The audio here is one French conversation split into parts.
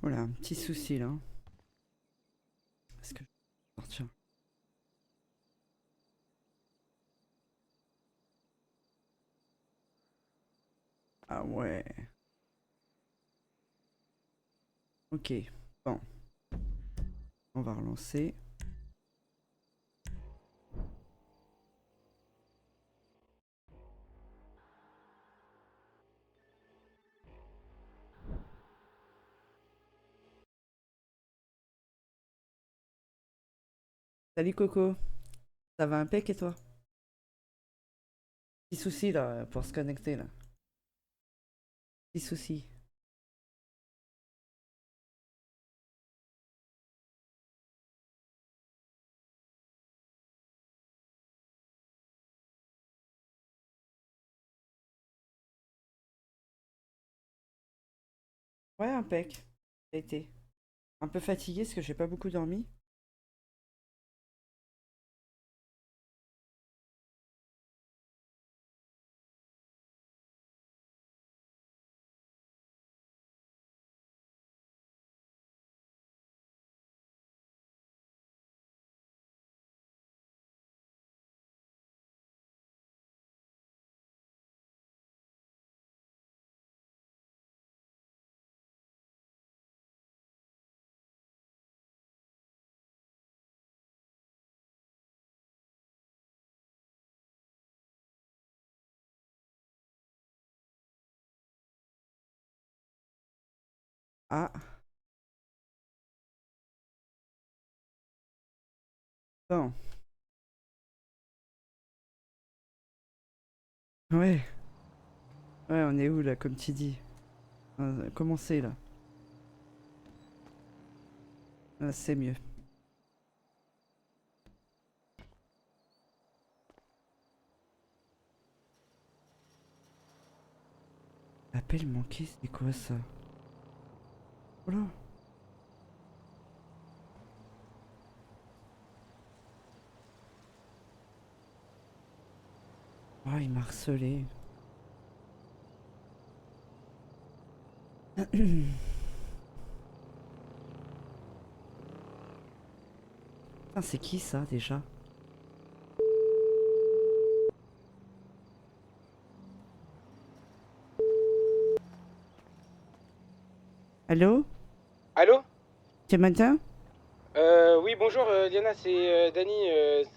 Voilà, un petit souci là. Est-ce que je peux sortir? Ah ouais. Ok. Bon, on va relancer. Salut Coco. Ça va impec et toi? Petit souci là pour se connecter là. Petit souci. Ouais, impec. Ça a été. Un peu fatigué parce que j'ai pas beaucoup dormi. Ah, bon. Ouais. Ouais, on est où là, comme tu dis? Comment c'est là? Ah, c'est mieux. Appel manqué, c'est quoi ça? Oh là. Ah, il m'a harcelé. Putain, c'est qui ça déjà? Allô? Allô? Tu m'entends? Oui, bonjour Diana, c'est Danny,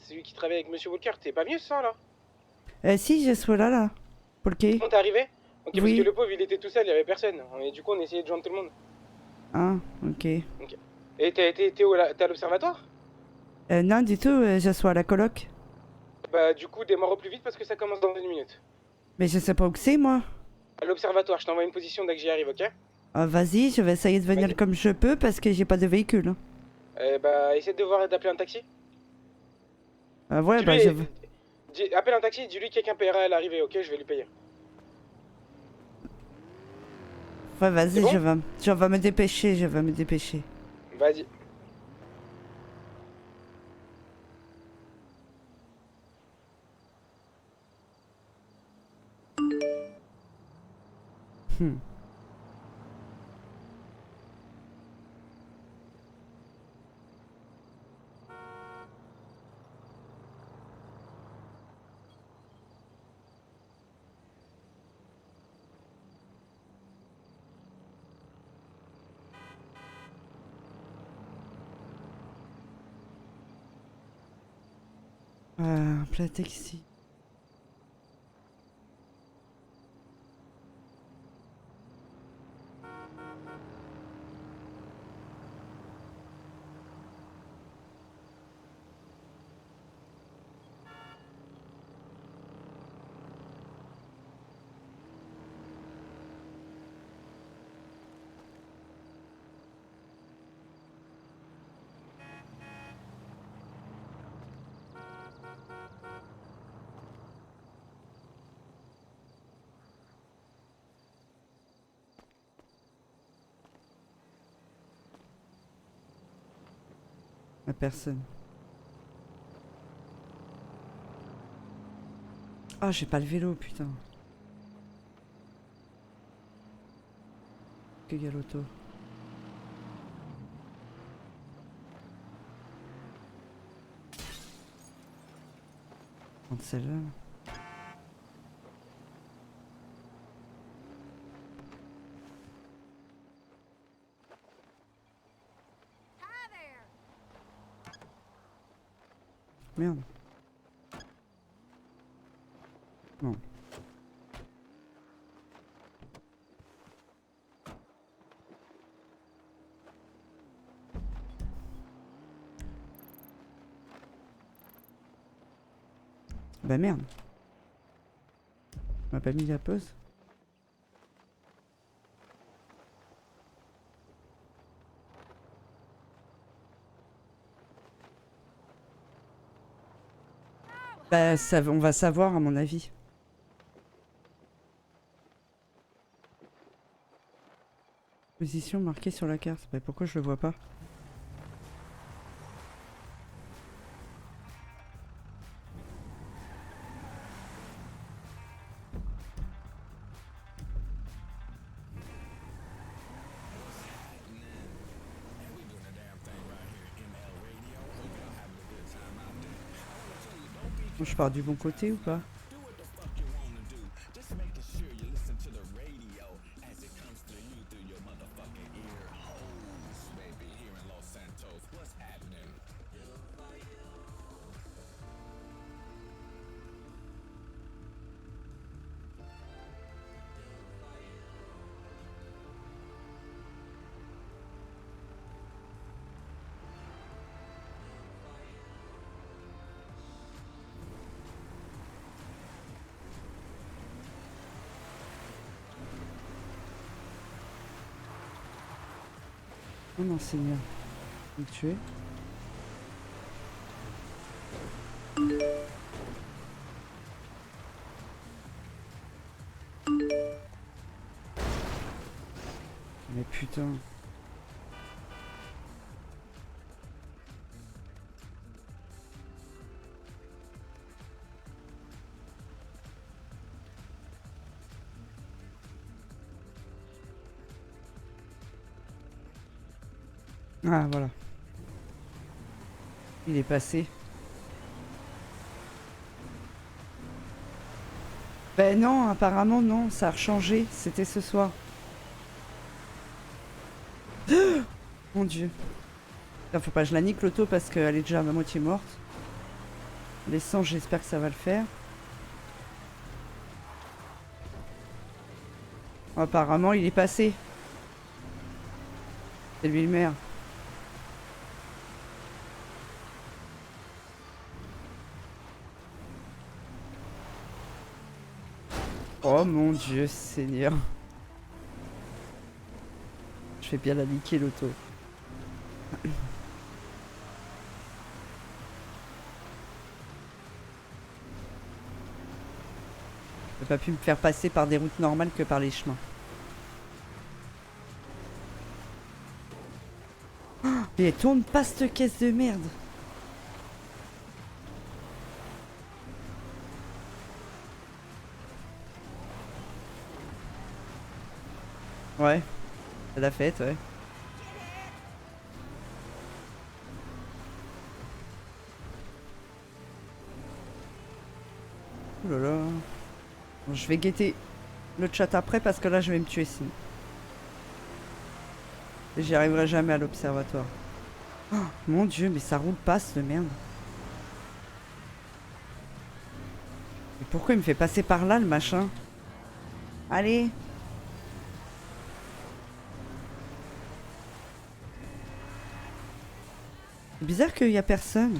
celui qui travaille avec Monsieur Walker. T'es pas mieux ce soir là? Si, je suis là. Pour C'est qui? bon, t'es arrivé? Ok, parce que Oui. le pauvre il était tout seul, il y avait personne. Et du coup, on essayait de joindre tout le monde. Ah, ok. Ok. Et t'es où là? T'es à l'observatoire? Non, du tout, je suis à la coloc. Bah, du coup, démarre au plus vite parce que ça commence dans une minute. Mais je sais pas où que c'est, moi. À l'observatoire, je t'envoie une position dès que j'y arrive, ok? Ah, vas-y, je vais essayer de venir Vas-y. comme je peux parce que j'ai pas de véhicule, hein. Bah, essaie de voir d'appeler un taxi. Ah ouais, bah je Dis-lui, veux. appelle un taxi, dis-lui que quelqu'un paiera à l'arrivée, ok? Je vais lui payer. Ouais, C'est vas-y, bon? je vais me dépêcher, je vais me dépêcher. Vas-y. Hmm. Un plat taxi. La personne. Ah, j'ai pas le vélo, putain. Que y a l'auto. Prendre celle-là. Merde. Non. Bah merde. On m'a pas mis la pause. Bah ça, on va savoir à mon avis. Position marquée sur la carte. Bah pourquoi je le vois pas? Bon, je pars du bon côté ou pas? Oh non, Seigneur. Il me tuer. Mais putain. Ah voilà. Il est passé. Ben non, apparemment non, ça a rechangé. C'était ce soir. Mon Dieu. Putain, faut pas que je la nique l'auto parce qu'elle est déjà à moitié morte. L'essence, j'espère que ça va le faire. Apparemment, il est passé. C'est lui le maire. Oh mon Dieu, Seigneur. Je vais bien la niquer l'auto. J'ai pas pu me faire passer par des routes normales que par les chemins. Oh, mais elle tourne pas cette caisse de merde. Ouais, c'est la fête, ouais. Ouh là là. Bon, je vais guetter le chat après parce que là je vais me tuer sinon. Et j'y arriverai jamais à l'observatoire. Oh, mon Dieu, mais ça roule pas ce merde. Et pourquoi il me fait passer par là le machin? Allez. C'est bizarre qu'il y a personne.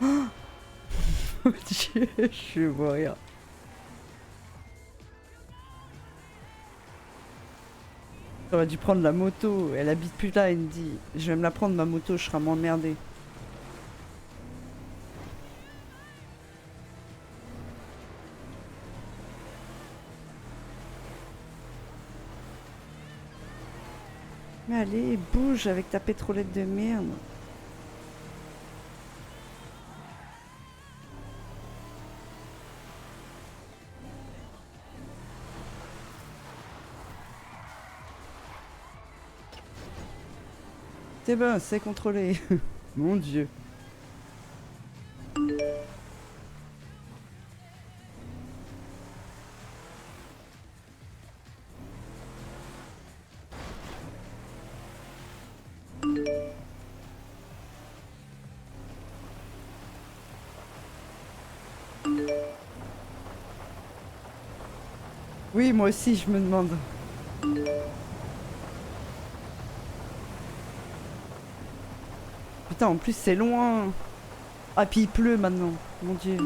Oh mon Dieu, je vais mourir. J'aurais dû prendre la moto. Elle habite plus là, elle me dit. Je vais me la prendre ma moto, je serai moins emmerdée. Mais allez, bouge avec ta pétrolette de merde. C'est bon, c'est contrôlé. Mon Dieu. Oui, moi aussi, je me demande. Putain, en plus, c'est loin. Ah, puis il pleut maintenant. Mon dieu.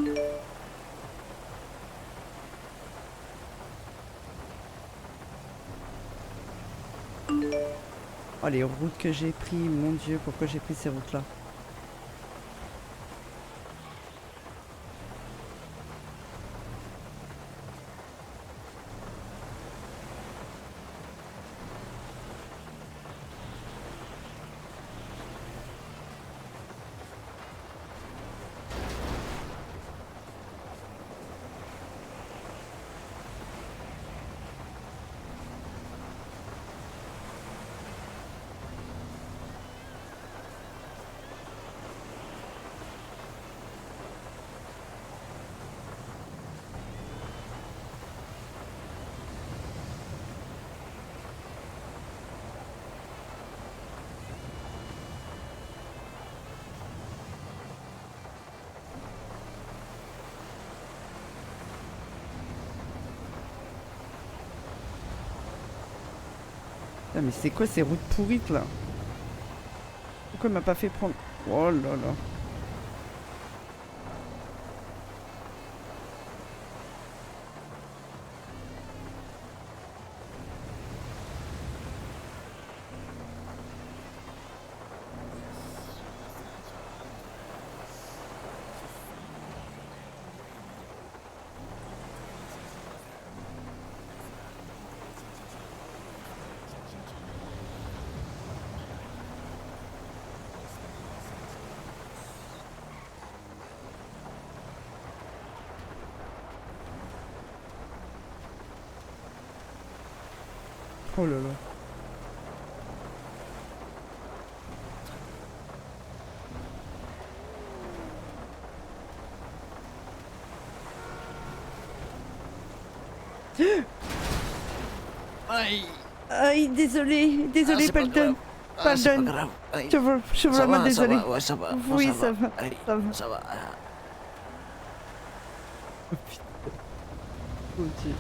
Oh, les routes que j'ai pris, mon dieu, pourquoi j'ai pris ces routes-là? Ah, mais c'est quoi ces routes pourrites là? Pourquoi il m'a pas fait prendre? Oh là là. Oh là là. Aïe. Aïe, désolé, désolé, c'est pas pardon. grave. C'est pas Pardon. grave. Aïe. Je suis Ça vraiment va, désolée. Ça va, ouais, ça va. Bon, Oui, ça va, Aïe, ça va. ça va. Oh Dieu.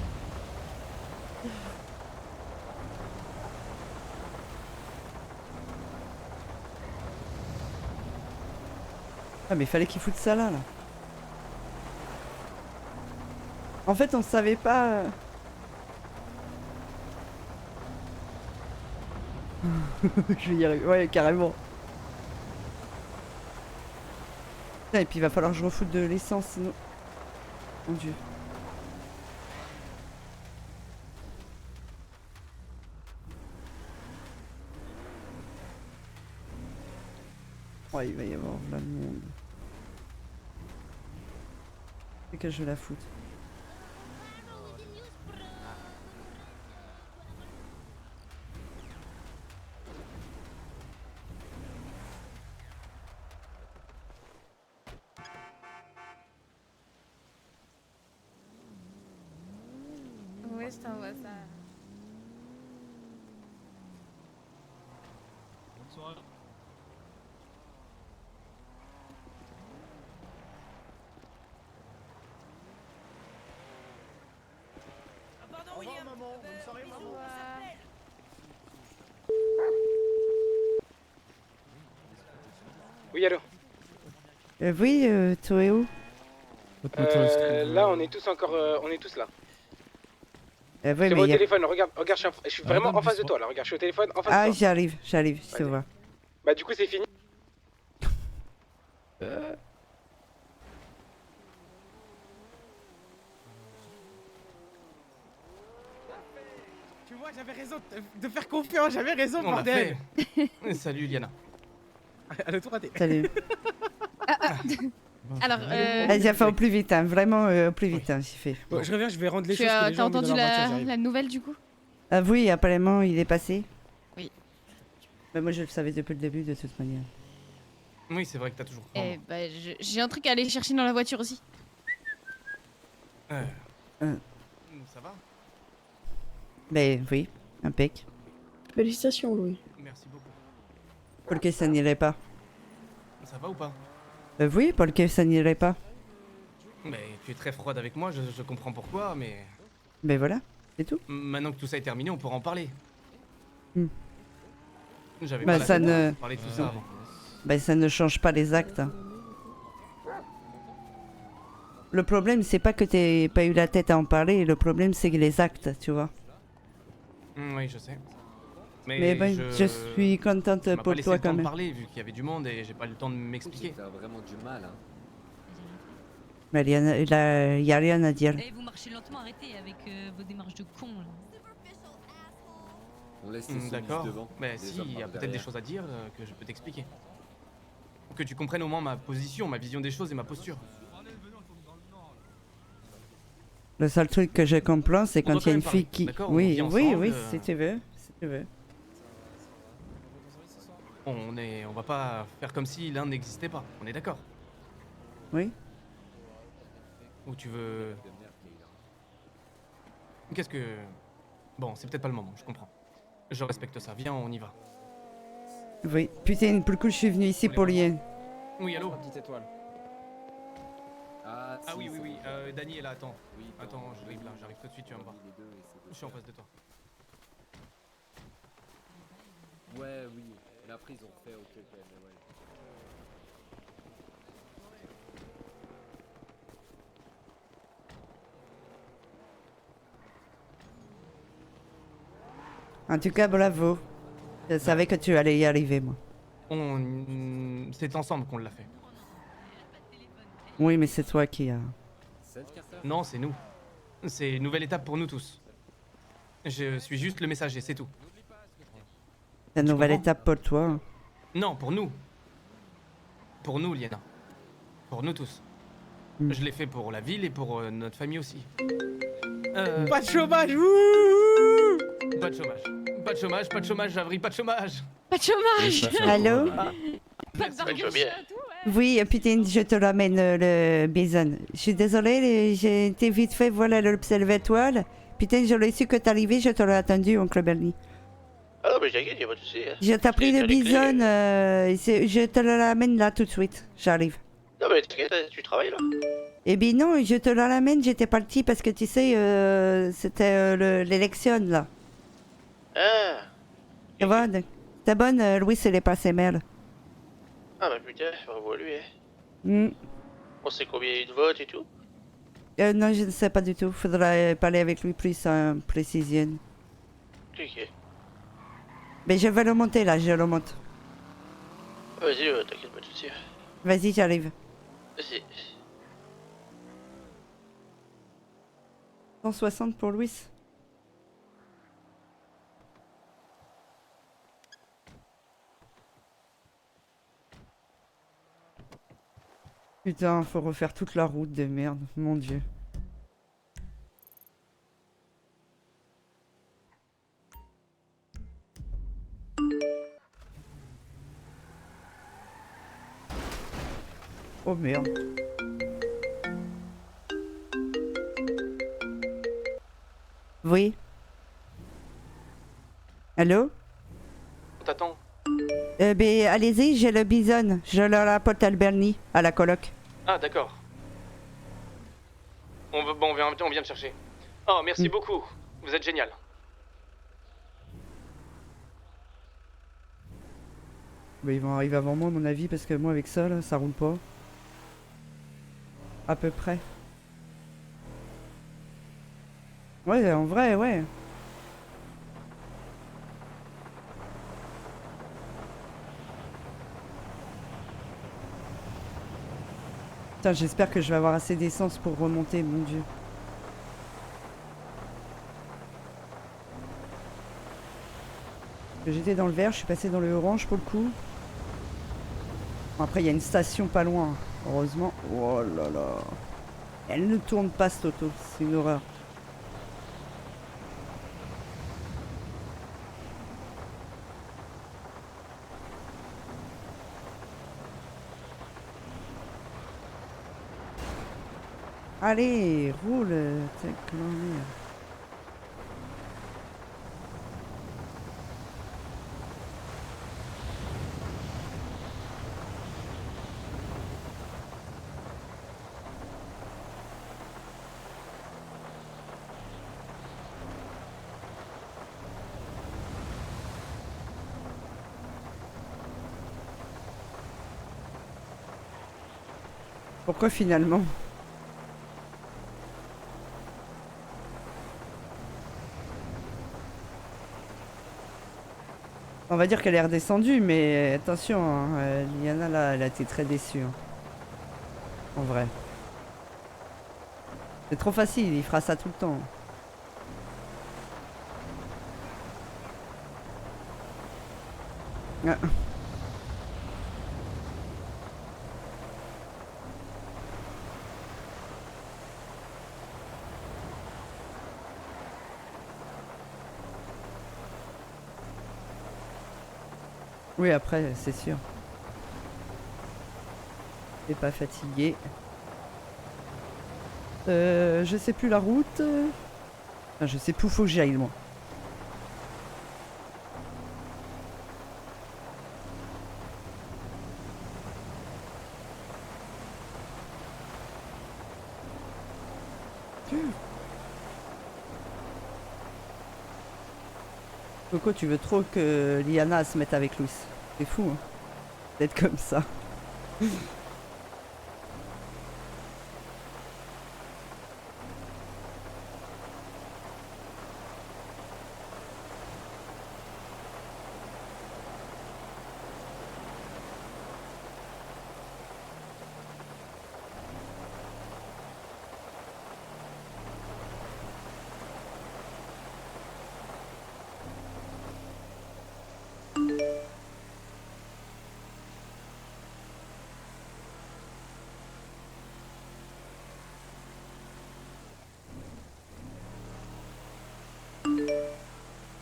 Ah mais fallait qu'il foute ça là. En fait on savait pas... Je vais y arriver, ouais carrément. Putain, et puis il va falloir que je refoute de l'essence sinon... Mon dieu. Ouais il va y avoir là le monde. C'est que je vais la foutre. Ouais, je t'envoie ça. Bonsoir. Pardon, William. Maman, bonne soirée, maman. Oui, allô. Oui, Toeo. Là, on est tous encore, on est tous là. Ouais, C'est mais mon y a... téléphone, regarde, je suis vraiment en face de toi là, regarde, je suis au téléphone en face Ah de toi. j'arrive, je te Vas-y. vois. Bah du coup c'est fini. Tu vois, j'avais raison de faire confiance, j'avais raison, On l'a bordel. fait. Salut Liana. Elle a tout raté. Salut. Alors, Vas-y, enfin au plus vite, hein. Vraiment au plus vite, hein, j'y fais. Bon, je reviens, je vais rendre les tu choses que as les gens ont mis entendu dans leur voiture, j'arrive. la nouvelle du coup? Ah oui, apparemment il est passé. Oui. Mais moi je le savais depuis le début de toute manière. Oui, c'est vrai que t'as toujours cru en Eh bah, j'ai un truc à aller chercher dans la voiture aussi. moi. Euh. Ça va? Ben oui, impec. Félicitations, Louis. Merci beaucoup. Pour que ça n'irait pas. Ça va ou pas? Oui, pour que ça n'irait pas. Mais tu es très froide avec moi, je comprends pourquoi, mais... Ben voilà. C'est tout. Maintenant que tout ça est terminé, on pourra en parler. Hmm. J'avais Bah, pas la ça tête ne- de parler de tout ça avant. Bah, ça ne change pas les actes. Hein. Le problème, c'est pas que t'aies pas eu la tête à en parler, le problème, c'est que les actes, tu vois. Oui, je sais. Mais ben, je suis contente Tu m'as pour pas laissé toi le temps quand de même. parler vu qu'il y avait du monde et j'ai pas eu le temps de m'expliquer. T'as vraiment du mal, hein. Mais il y a rien à dire. Eh, vous marchez lentement, arrêtez avec vos démarches de con. Là. On laisse les soumises D'accord. devant. Mais les si, hommes il y a parlent peut-être des derrière. choses à dire que je peux t'expliquer. Que tu comprennes au moins ma position, ma vision des choses et ma posture. Le seul truc que je comprends, c'est On doit quand il y a quand une même fille parler, qui... d'accord, on Oui, vit oui, ensemble, oui, si tu veux. Si tu veux. On va pas faire comme si l'un n'existait pas. On est d'accord. Oui. Ou tu veux... Qu'est-ce que... Bon, c'est peut-être pas le moment, je comprends. Je respecte ça. Viens, on y va. Oui. Putain, pour le coup, je suis venu ici pour rien. Oui, allô. Petite étoile. Ah, Ah si, oui, oui, c'est oui. bon. Dany est là, attends. Oui, Attends, j'arrive là, j'arrive tout de suite, tu vas me voir. Les deux et c'est Je suis en face de toi. Ouais, oui. Mais après, ils ont fait OK, mais ouais. En tout cas, bravo. Je savais que tu allais y arriver, moi. C'est ensemble qu'on l'a fait. Oui, mais c'est toi qui as... C'est le Carter? Non, c'est nous. C'est une nouvelle étape pour nous tous. Je suis juste le messager, c'est tout. La nouvelle comprends étape pour toi. Non, pour nous. Pour nous, Liana. Pour nous tous. Hmm. Je l'ai fait pour la ville et pour notre famille aussi. Pas de chômage, wouh! Pas de chômage. Pas de chômage, pas de chômage, Javry, pas de chômage. Pas de chômage. Allô? Pas de burger bien. shot, Oui, putain, je te ramène le bison. Je suis désolée, j'ai été vite fait voir l'observatoire. Putain, j'aurais su que t'arrivais, je t'aurais attendu, oncle Bernie. Ah non, mais t'inquiète, y'a pas de soucis. Je t'ai pris le bison, je te le ramène là tout de suite, j'arrive. Non, mais t'inquiète, tu travailles là. Eh bien non, je te le ramène, j'étais partie parce que tu sais, c'était l'élection là. Ah. Tu vois, c'était bonne, Louis, elle est passée mère. Ah, bah putain, bravo à lui, hein. Hmm. On sait combien il y a eu de votes et tout. Non, je ne sais pas du tout, faudra parler avec lui plus en précision. Ok. Mais je vais le monter là, je le monte. Vas-y, t'inquiète pas de soucis. Vas-y, j'arrive. Vas-y. 160 pour Louis. Putain, faut refaire toute la route de merde, mon dieu. Oh merde. Oui. Allô? On t'attend. Ben, allez-y, j'ai le bison. Je le rapporte à Bernie, à la coloc. Ah, d'accord. On vient te chercher. Oh, merci beaucoup. Vous êtes génial. Ben, ils vont arriver avant moi, à mon avis, parce que moi, avec ça, là, ça roule pas. À peu près. Ouais, en vrai, ouais. Putain, j'espère que je vais avoir assez d'essence pour remonter, mon dieu. J'étais dans le vert, je suis passé dans le orange pour le coup. Bon, après, il y a une station pas loin, heureusement. Oh là là. Elle ne tourne pas, cette auto, c'est une horreur. Allez, roule, t'es cloné. Pourquoi finalement? On va dire qu'elle est redescendue, mais attention, hein, Liana là, elle a été très déçue. Hein. En vrai. C'est trop facile, il fera ça tout le temps. Ah. Oui, après, c'est sûr. T'es pas fatigué. Je sais plus la route. Ah, je sais plus où faut que j'aille, moi. Coco, tu veux trop que Liana se mette avec Louis. C'est fou, hein, d'être comme ça.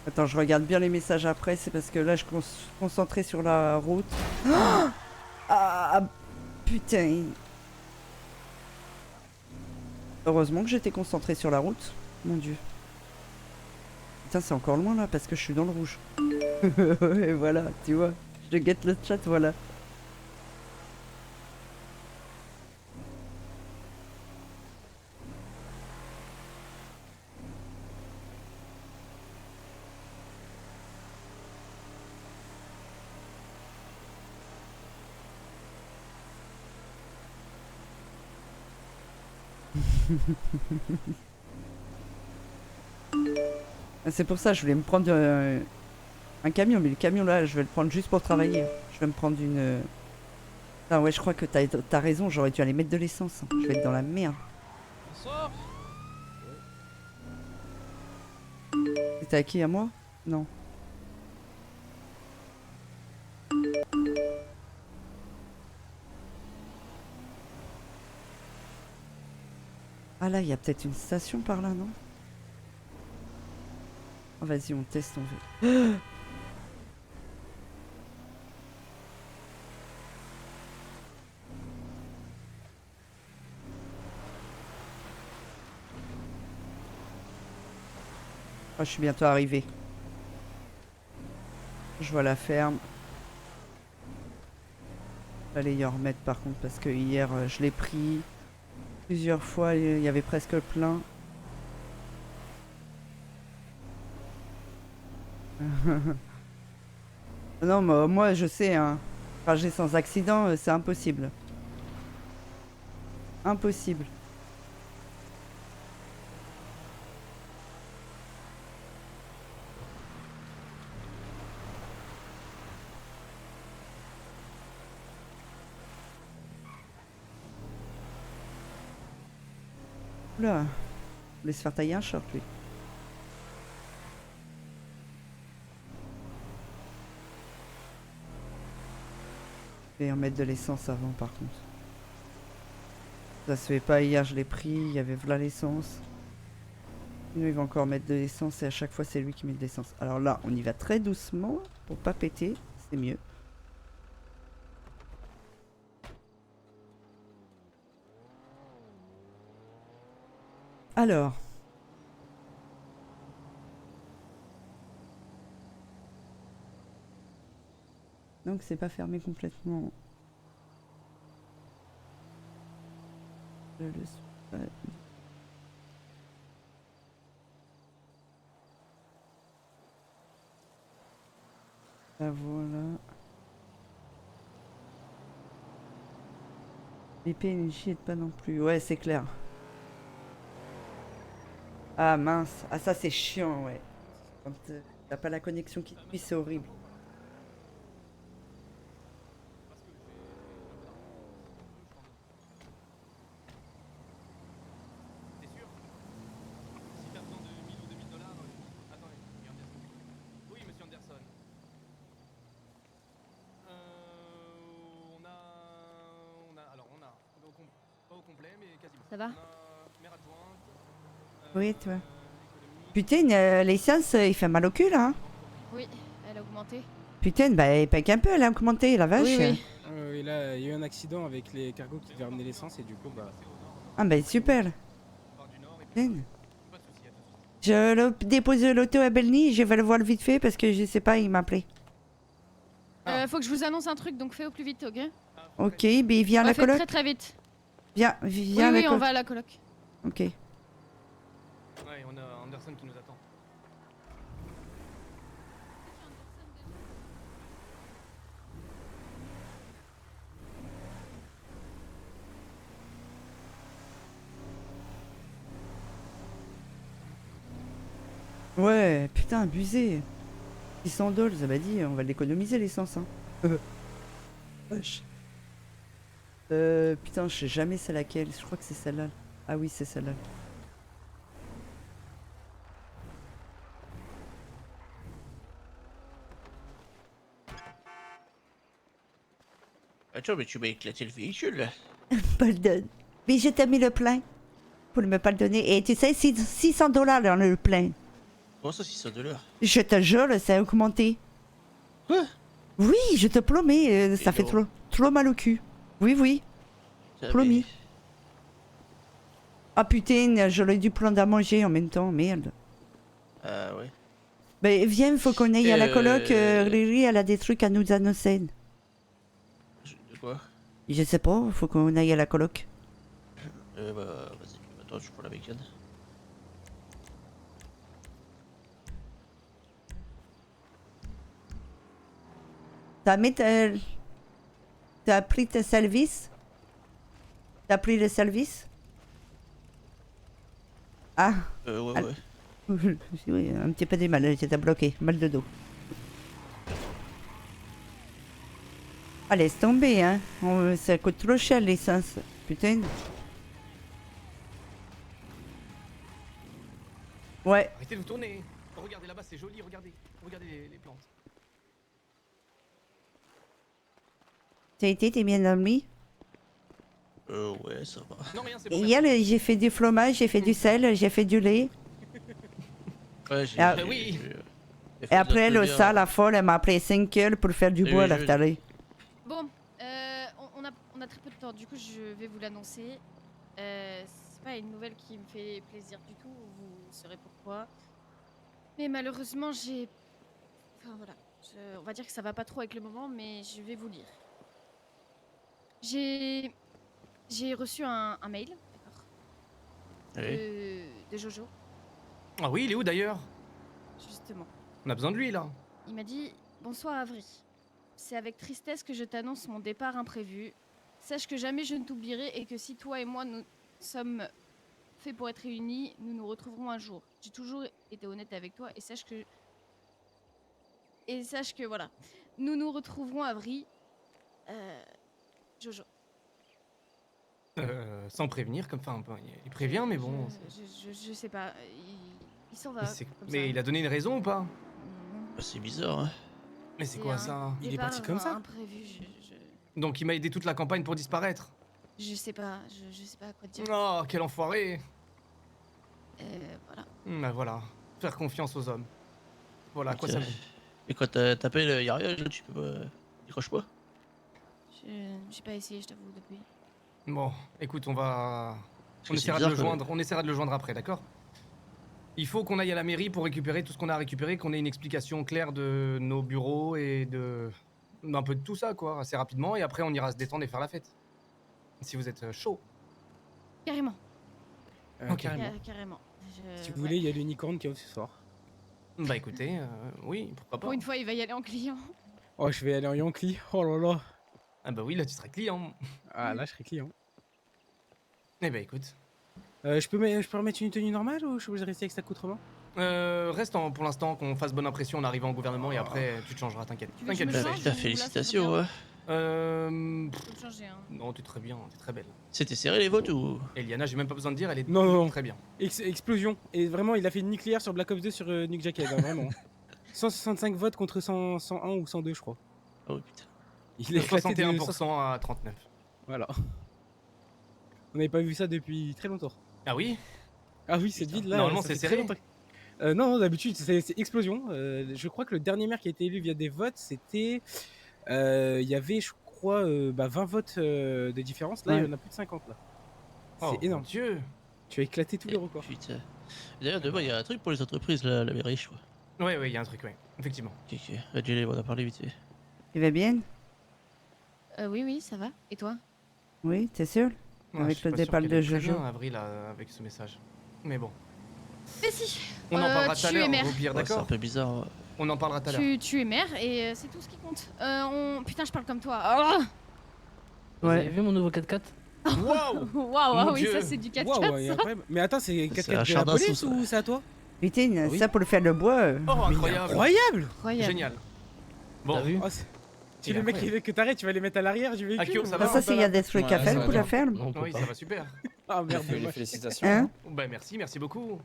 Attends, je regarde bien les messages après, c'est parce que là je suis concentré sur la route. Ah putain. Heureusement que j'étais concentré sur la route. Mon dieu. Putain, c'est encore loin là parce que je suis dans le rouge. Et voilà, tu vois. Je guette le chat, voilà. C'est pour ça, je voulais me prendre un camion, mais le camion là, je vais le prendre juste pour travailler. Je vais me prendre une... Ah ouais, je crois que t'as raison, j'aurais dû aller mettre de l'essence. Je vais être dans la merde. Bonsoir. C'était à qui, à moi? Non. Ah là, il y a peut-être une station par là, non? Oh, vas-y, on teste, on veut. Oh, je suis bientôt arrivé. Je vois la ferme. Fallait y en remettre par contre parce que hier je l'ai pris plusieurs fois, il y avait presque plein. Non, mais moi je sais, hein, trajet sans accident, c'est impossible. Impossible. Oula, on laisse faire tailler un short lui. Je vais en mettre de l'essence avant par contre. Ça se fait pas, hier je l'ai pris, il y avait voilà l'essence. Sinon il va encore mettre de l'essence et à chaque fois c'est lui qui met de l'essence. Alors là on y va très doucement pour pas péter, c'est mieux. Alors. Donc c'est pas fermé complètement. Je le suis pas. Ah, voilà. Les PNJ aident pas non plus. Ouais, c'est clair. Ah mince. Ah ça c'est chiant, ouais. Quand t'as pas la connexion qui suit, c'est horrible. T'es sûr? Si t'as besoin de 1000 ou 2000 dollars, attendez, regardez. Oui, monsieur Anderson. On a, pas au complet, mais quasiment. Ça va? On a maire adjointe. Oui, toi. Putain, l'essence, il fait mal au cul, là. Hein. Oui, elle a augmenté. Putain, bah, il pèque un peu, elle a augmenté, la vache. Oui, oui. Et là, il y a eu un accident avec les cargos qui devaient ramener l'essence et du coup, bah. Ah, bah, super. Putain. Je dépose l'auto à Belny, je vais le voir vite fait parce que je sais pas, il m'a appelé. Faut que je vous annonce un truc, donc fais au plus vite, ok? Ok, mais viens à la Fais coloc. très très vite. Viens Oui, à la oui, on coloc. va à la coloc. Ok. Ouais, on a Anderson qui nous attend. Ouais, putain, abusé. 600 dollars, ça m'a dit, on va l'économiser l'essence, hein. Wesh. Putain, je sais jamais c'est laquelle. Je crois que c'est celle-là. Ah oui, c'est celle-là. Attends, mais tu m'as éclaté le véhicule. Pardon. Mais je t'ai mis le plein. Pour ne me pas le donner. Et tu sais, 600 dollars dans le plein. Comment ça, 600 dollars? Je te jure, ça a augmenté. Quoi? Oui, je te promets, ça fait non. trop mal au cul. Oui, oui. Putain, Promis. mais- Ah putain, j'aurais dû prendre à manger en même temps, merde. Ah ouais. Ben viens, faut qu'on aille à la coloc. Riri, elle a des trucs à nous annoncer. De quoi? Je sais pas, faut qu'on aille à la coloc. Bah, vas-y, attends, je prends la bacon. T'as mis T'as pris tes services? T'as pris le service? Ah, Ouais, ouais. oui, un petit peu de mal, j'étais bloqué, mal de dos. Ah, laisse tomber, hein. Ça coûte trop cher l'essence. Putain. Ouais. Arrêtez de vous tourner. Regardez là-bas, c'est joli, regardez. Regardez les plantes. T'as été, t'es bien dormi? Ouais, ça va. Non, rien, c'est Et bon. hier, j'ai fait du fromage, j'ai fait du sel, j'ai fait du lait. Ouais, j'ai. Ah, oui. Et après, le ça, la folle, elle m'a appelé 5 heures pour faire du Oui, bois oui, là, tout à l'heure. Bon, on a très peu de temps, du coup je vais vous l'annoncer. C'est pas une nouvelle qui me fait plaisir du tout, vous saurez pourquoi. Mais malheureusement j'ai... Enfin voilà, on va dire que ça va pas trop avec le moment, mais je vais vous lire. J'ai reçu un mail, d'accord, Oui. de Jojo, Ah oui, il est où d'ailleurs? justement. On a besoin de lui là. Il m'a dit « Bonsoir Avri. C'est avec tristesse que je t'annonce mon départ imprévu. Sache que jamais je ne t'oublierai et que si toi et moi nous sommes faits pour être réunis, nous nous retrouverons un jour. J'ai toujours été honnête avec toi et sache que... voilà, nous nous retrouverons Avri. Jojo. » Sans prévenir, comme enfin, il prévient, mais bon. Je sais pas, il s'en va. Comme Mais ça. il a donné une raison ou pas? Non. Bah, c'est bizarre, hein. Mais c'est quoi un ça? Il est départ, parti comme ça imprévu, Donc il m'a aidé toute la campagne pour disparaître. je sais pas, je sais pas quoi te dire. Oh, quel enfoiré! Voilà. Bah voilà, faire confiance aux hommes. Voilà, à quoi ça Ok. mène. Et quand t'appelles, y'a rien, là, tu peux pas. Décroche pas. J'ai pas essayé, je t'avoue, depuis. Bon, écoute, on va... Parce On que c'est essaiera de bizarre le que- joindre, on essaiera de le joindre après, d'accord? Il faut qu'on aille à la mairie pour récupérer tout ce qu'on a récupéré, qu'on ait une explication claire de nos bureaux et d'un peu de tout ça, quoi, assez rapidement, et après on ira se détendre et faire la fête. Si vous êtes chaud. Carrément. Ok. Carrément. Carrément. Si vous voulez, il y a l'unicorne qui est off ce soir. Bah écoutez, oui, pourquoi pas. Pour une fois, il va y aller en client. Oh, je vais aller en Yankee. Oh là là. Ah bah oui, là tu serais client. Ah, là, je serai client. Eh ben écoute. Je peux remettre une tenue normale ou je suis obligé de rester avec cet accoutrement? Reste pour l'instant qu'on fasse bonne impression en arrivant au gouvernement et après tu te changeras, t'inquiète. Tu veux que je T'inquiète me pas. change Putain, ou là, ça te va félicitations, bien ouais. Faut te changer, hein. Non, t'es très bien, t'es très belle. C'était serré les votes ou? Eliana, j'ai même pas besoin de dire, elle est Non. très bien. Explosion. Et vraiment, il a fait une nucléaire sur Black Ops 2 sur Nick Jacket, hein, vraiment. 165 votes contre 101 ou 102, je crois. Oh putain. Il a éclaté de 61% à 39. Voilà. On n'avait pas vu ça depuis très longtemps. Ah oui? Ah oui, cette ville là. Normalement, ça c'est fait très serré. longtemps. Non, d'habitude, c'est explosion. Je crois que le dernier maire qui a été élu via des votes, c'était. Il y avait, je crois, 20 votes de différence. Là, il y en a plus de 50 là. Oh, C'est énorme. mon Dieu. Tu as éclaté tous les records. Putain. D'ailleurs, demain, il y a un truc pour les entreprises, là, la mairie, je crois. Ouais, il y a un truc, ouais. Effectivement. Ok. Adjélé, on en a parlé vite fait. Tu vas bien? Oui, ça va. Et toi? Oui, t'es sûr? Ouais, Avec je suis le pas sûr départ qu'elle de est très Jojo. bien, Avril, avec ce message. Mais bon. Mais si. On en parlera tout à tu es l'heure, maire. au pire, Ouais, c'est un d'accord? peu bizarre. Ouais. On en parlera tout à l'heure. Tu es maire et c'est tout ce qui compte. Putain, je parle comme toi. Oh Vous Ouais. avez vu mon nouveau 4x4? Waouh! Waouh, Mon oui, Dieu. ça c'est du 4x4. Waouh, ça. incroyable. Mais attends, c'est C'est 4x4 un de la char police d'assaut, ou ça. c'est à toi? Putain, Oui. ça pour le faire le bois. Oh, Mais il est incroyable! incroyable. Incroyable. Génial. Bon, T'as vu? Oh, tu les mecs que t'arrêtes, tu vas les mettre à l'arrière du véhicule. Akio, ça va? Ah, ça, c'est il y a des trucs à Ouais, faire ça pour va la bien. ferme. Non, on peut oui, pas. ça va super. Ah merde, Les félicitations. Hein? Bah merci beaucoup.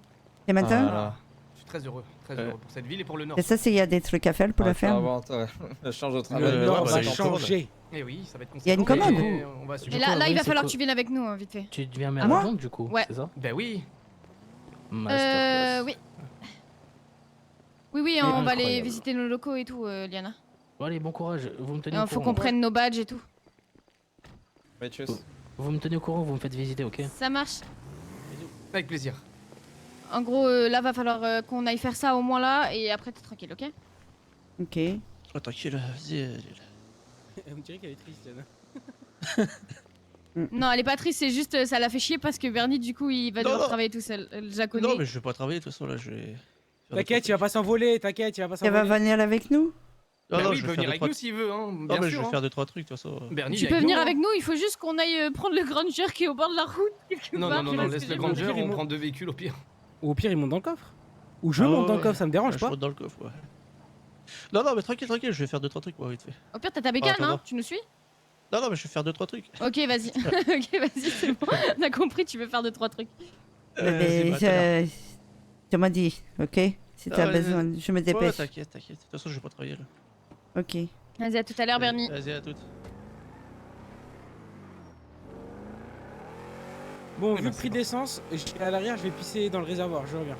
Et maintenant? Voilà. Je suis très heureux pour cette ville et pour le Nord. Et ça, c'est il y a des trucs à faire pour la ferme. Je change de Le travail. Nord bah, va les gens changer. Et oui, ça va être Il y a une conséquent, commande. mais on va assumer. Et Du coup, là, il oui, va c'est falloir quoi? que tu viennes avec nous, hein, vite fait. Tu deviens maire Moi de Londres, du coup, Ouais. c'est ça? Bah oui. Masterclass. Oui. Oui, on va aller Incroyable. visiter nos locaux et tout, Liana. Bon, allez, bon courage. Vous me tenez Il au faut courant. qu'on prenne nos badges et tout. Ouais, tchuss. Vous me tenez au courant, vous me faites visiter, ok? Ça marche. Avec plaisir. En gros, là, va falloir qu'on aille faire ça au moins là, et après, t'es tranquille, ok? Ok. Oh, tranquille, vas-y. On dirait qu'elle est triste, Yana. Non, elle est pas triste, c'est juste, ça l'a fait chier parce que Bernie, du coup, il va Non, devoir non. travailler tout seul. Je la connais. Non, mais je vais pas travailler, de toute façon, là, je vais. faire T'inquiète, deux, il va trois pas s'envoler, t'inquiète, il va pas Elle va s'envoler. venir avec nous? trucs. Non, Bah non, oui, je il peut vais venir faire avec deux, nous trois... s'il veut, hein. Non, Bien mais je sûr. vais hein. faire 2-3 trucs, de toute façon. Bernie, Tu il est peux avec venir nous, avec hein. nous, il faut juste qu'on aille prendre le Granger qui est au bord de la route quelque Non, part. non, parce laisse que le j'ai Granger, peur qu'il on monte. prend 2 véhicules au pire. Ou au pire, il monte dans le coffre. Ou je Ah monte dans le ouais. coffre, ça me dérange Je pas. monte dans le coffre, ouais. Non, mais tranquille, je vais faire 2-3 trucs, moi, vite fait. Au pire, t'as ta bécane, Ah, hein? pardon. Tu nous suis? Non, mais je vais faire 2-3 trucs. Ok, vas-y. Ok, vas-y, c'est bon. On a compris, tu veux faire 2-3 trucs. Mais vas-y, bah, t'as l'air. tu m'as dit, ok? Si Ah, t'as ouais, besoin, je me Ouais, dépêche. t'inquiète. De toute façon, je vais pas travailler, là. Ok. Vas-y, à tout à l'heure, Bernie. Vas-y, à toutes. Bon, vu le merci prix de beaucoup. l'essence, je vais à l'arrière, je vais pisser dans le réservoir, je reviens.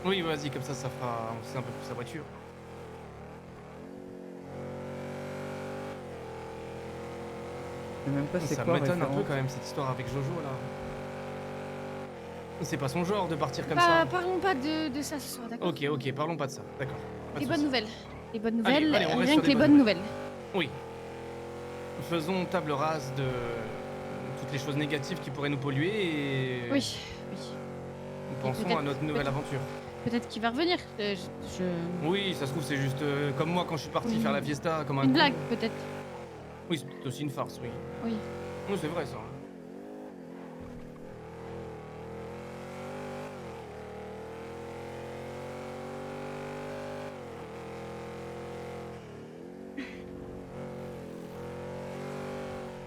Oui, vas-y, comme ça fera. On sait un peu plus sa voiture. Je sais même pas c'est Ça quoi m'étonne un peu référent. quand même cette histoire avec Jojo là. C'est pas son genre de partir comme Bah, ça. parlons pas de ça ce soir, d'accord? Ok, parlons pas de ça. D'accord. Pas de Les bonnes soucis. nouvelles. Les bonnes Allez, nouvelles, allez, on reste rien sur que des les bonnes bonnes nouvelles. Oui. Faisons table rase de toutes les choses négatives qui pourraient nous polluer et Oui, oui. pensons peut-être- à notre nouvelle aventure. Peut-être qu'il va revenir. Oui, ça se trouve, c'est juste comme moi quand je suis parti faire la fiesta comme un Une con. blague, peut-être. Oui, c'est peut-être aussi une farce, oui. Oui. Oui, c'est vrai ça.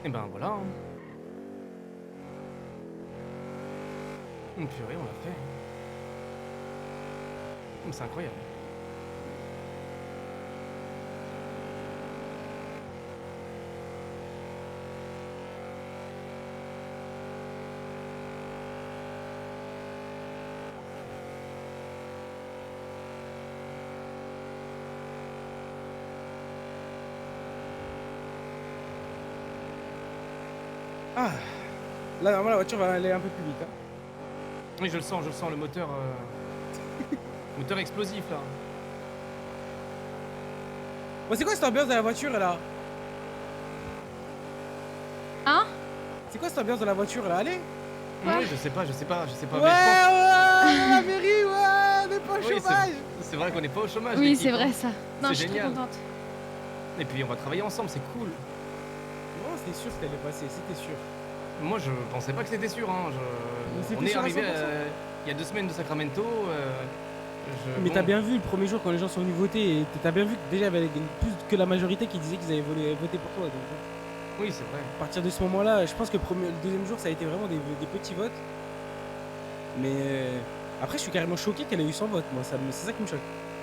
Et ben voilà. Hein. Purée, on l'a fait. C'est incroyable. Ah, là, normalement, la voiture va aller un peu plus vite. Hein. Oui, je le sens, le moteur. Moteur explosif là. Bon, c'est quoi cette ambiance de la voiture là? Hein? C'est quoi cette ambiance de la voiture là? Allez! Oui, je sais pas. Ouais, mais je pense- ouais, la mairie, ouais, on est pas au Oui, chômage! c'est vrai qu'on n'est pas au chômage. Oui, l'équipe, c'est hein. vrai ça. Non, C'est je suis trop génial. contente. Et puis on va travailler ensemble, c'est cool. Non, c'était sûr que t'allais passer, c'était sûr. Moi, je pensais pas que c'était sûr. Hein. c'était On est sûr à arrivé 100%. il y a 2 semaines de Sacramento. Mais bon, t'as bien vu le premier jour quand les gens sont venus voter, et t'as bien vu que déjà il y avait plus que la majorité qui disait qu'ils avaient voté pour toi. Donc, Oui, c'est vrai. à partir de ce moment-là, je pense que le deuxième jour ça a été vraiment des petits votes. Mais après, je suis carrément choqué qu'elle ait eu 100 votes. Moi, c'est ça qui me choque.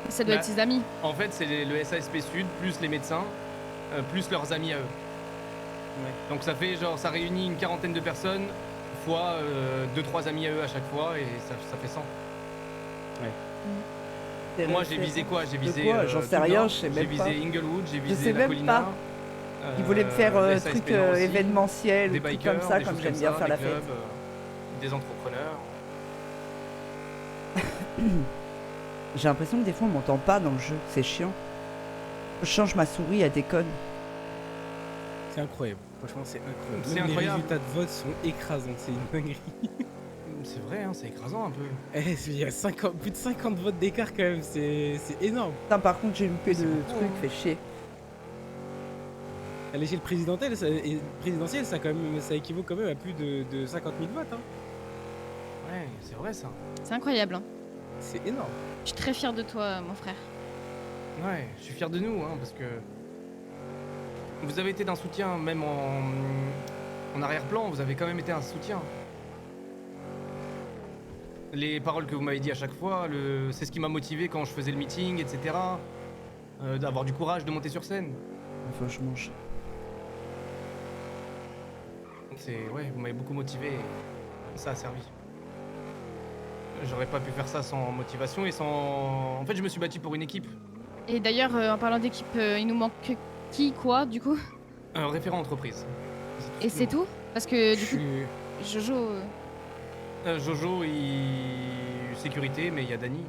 Ça doit Bah, être ses amis. En fait, c'est le SASP Sud, plus les médecins, plus leurs amis à eux. Ouais. Donc ça fait genre, ça réunit une quarantaine de personnes, fois 2-3 amis à eux à chaque fois, et ça fait 100. C'est Moi, resté- j'ai visé quoi? J'ai De visé. quoi J'en tout sais le rien, Nord, je sais J'ai même pas. visé Inglewood, j'ai visé sais la même Colina. pas. Ils voulaient me faire le truc SASP Nord aussi, événementiel, des ou truc bikers, comme ça, des comme choses j'aime comme bien ça, faire la des fête. clubs, des entrepreneurs. J'ai l'impression que des fois on m'entend pas dans le jeu, c'est chiant. Je change ma souris, elle déconne. C'est incroyable. Franchement, c'est incroyable. C'est Même incroyable. Les résultats de vote sont écrasants. C'est une dinguerie. C'est vrai, hein, c'est écrasant un peu. Il y a plus de 50 votes d'écart quand même. C'est énorme. Putain, par contre, j'ai loupé C'est le beaucoup, truc, hein. fait chier. À l'échelle présidentielle, ça équivaut quand même à plus de 50 000 votes. Hein. Ouais, c'est vrai ça. C'est incroyable. Hein. C'est énorme. Je suis très fière de toi, mon frère. Ouais, je suis fier de nous, hein, parce que vous avez été d'un soutien, même en arrière-plan, vous avez quand même été un soutien. Les paroles que vous m'avez dit à chaque fois, c'est ce qui m'a motivé quand je faisais le meeting, etc. D'avoir du courage de monter sur scène. Faut que je mange. Ouais, vous m'avez beaucoup motivé et ça a servi. J'aurais pas pu faire ça sans motivation et sans... En fait, je me suis battu pour une équipe. Et d'ailleurs, en parlant d'équipe, il nous manque qui, quoi, du coup? Un référent entreprise. Et c'est tout? Parce que du coup, Je- Jojo... Jojo, sécurité, mais il y a Dani.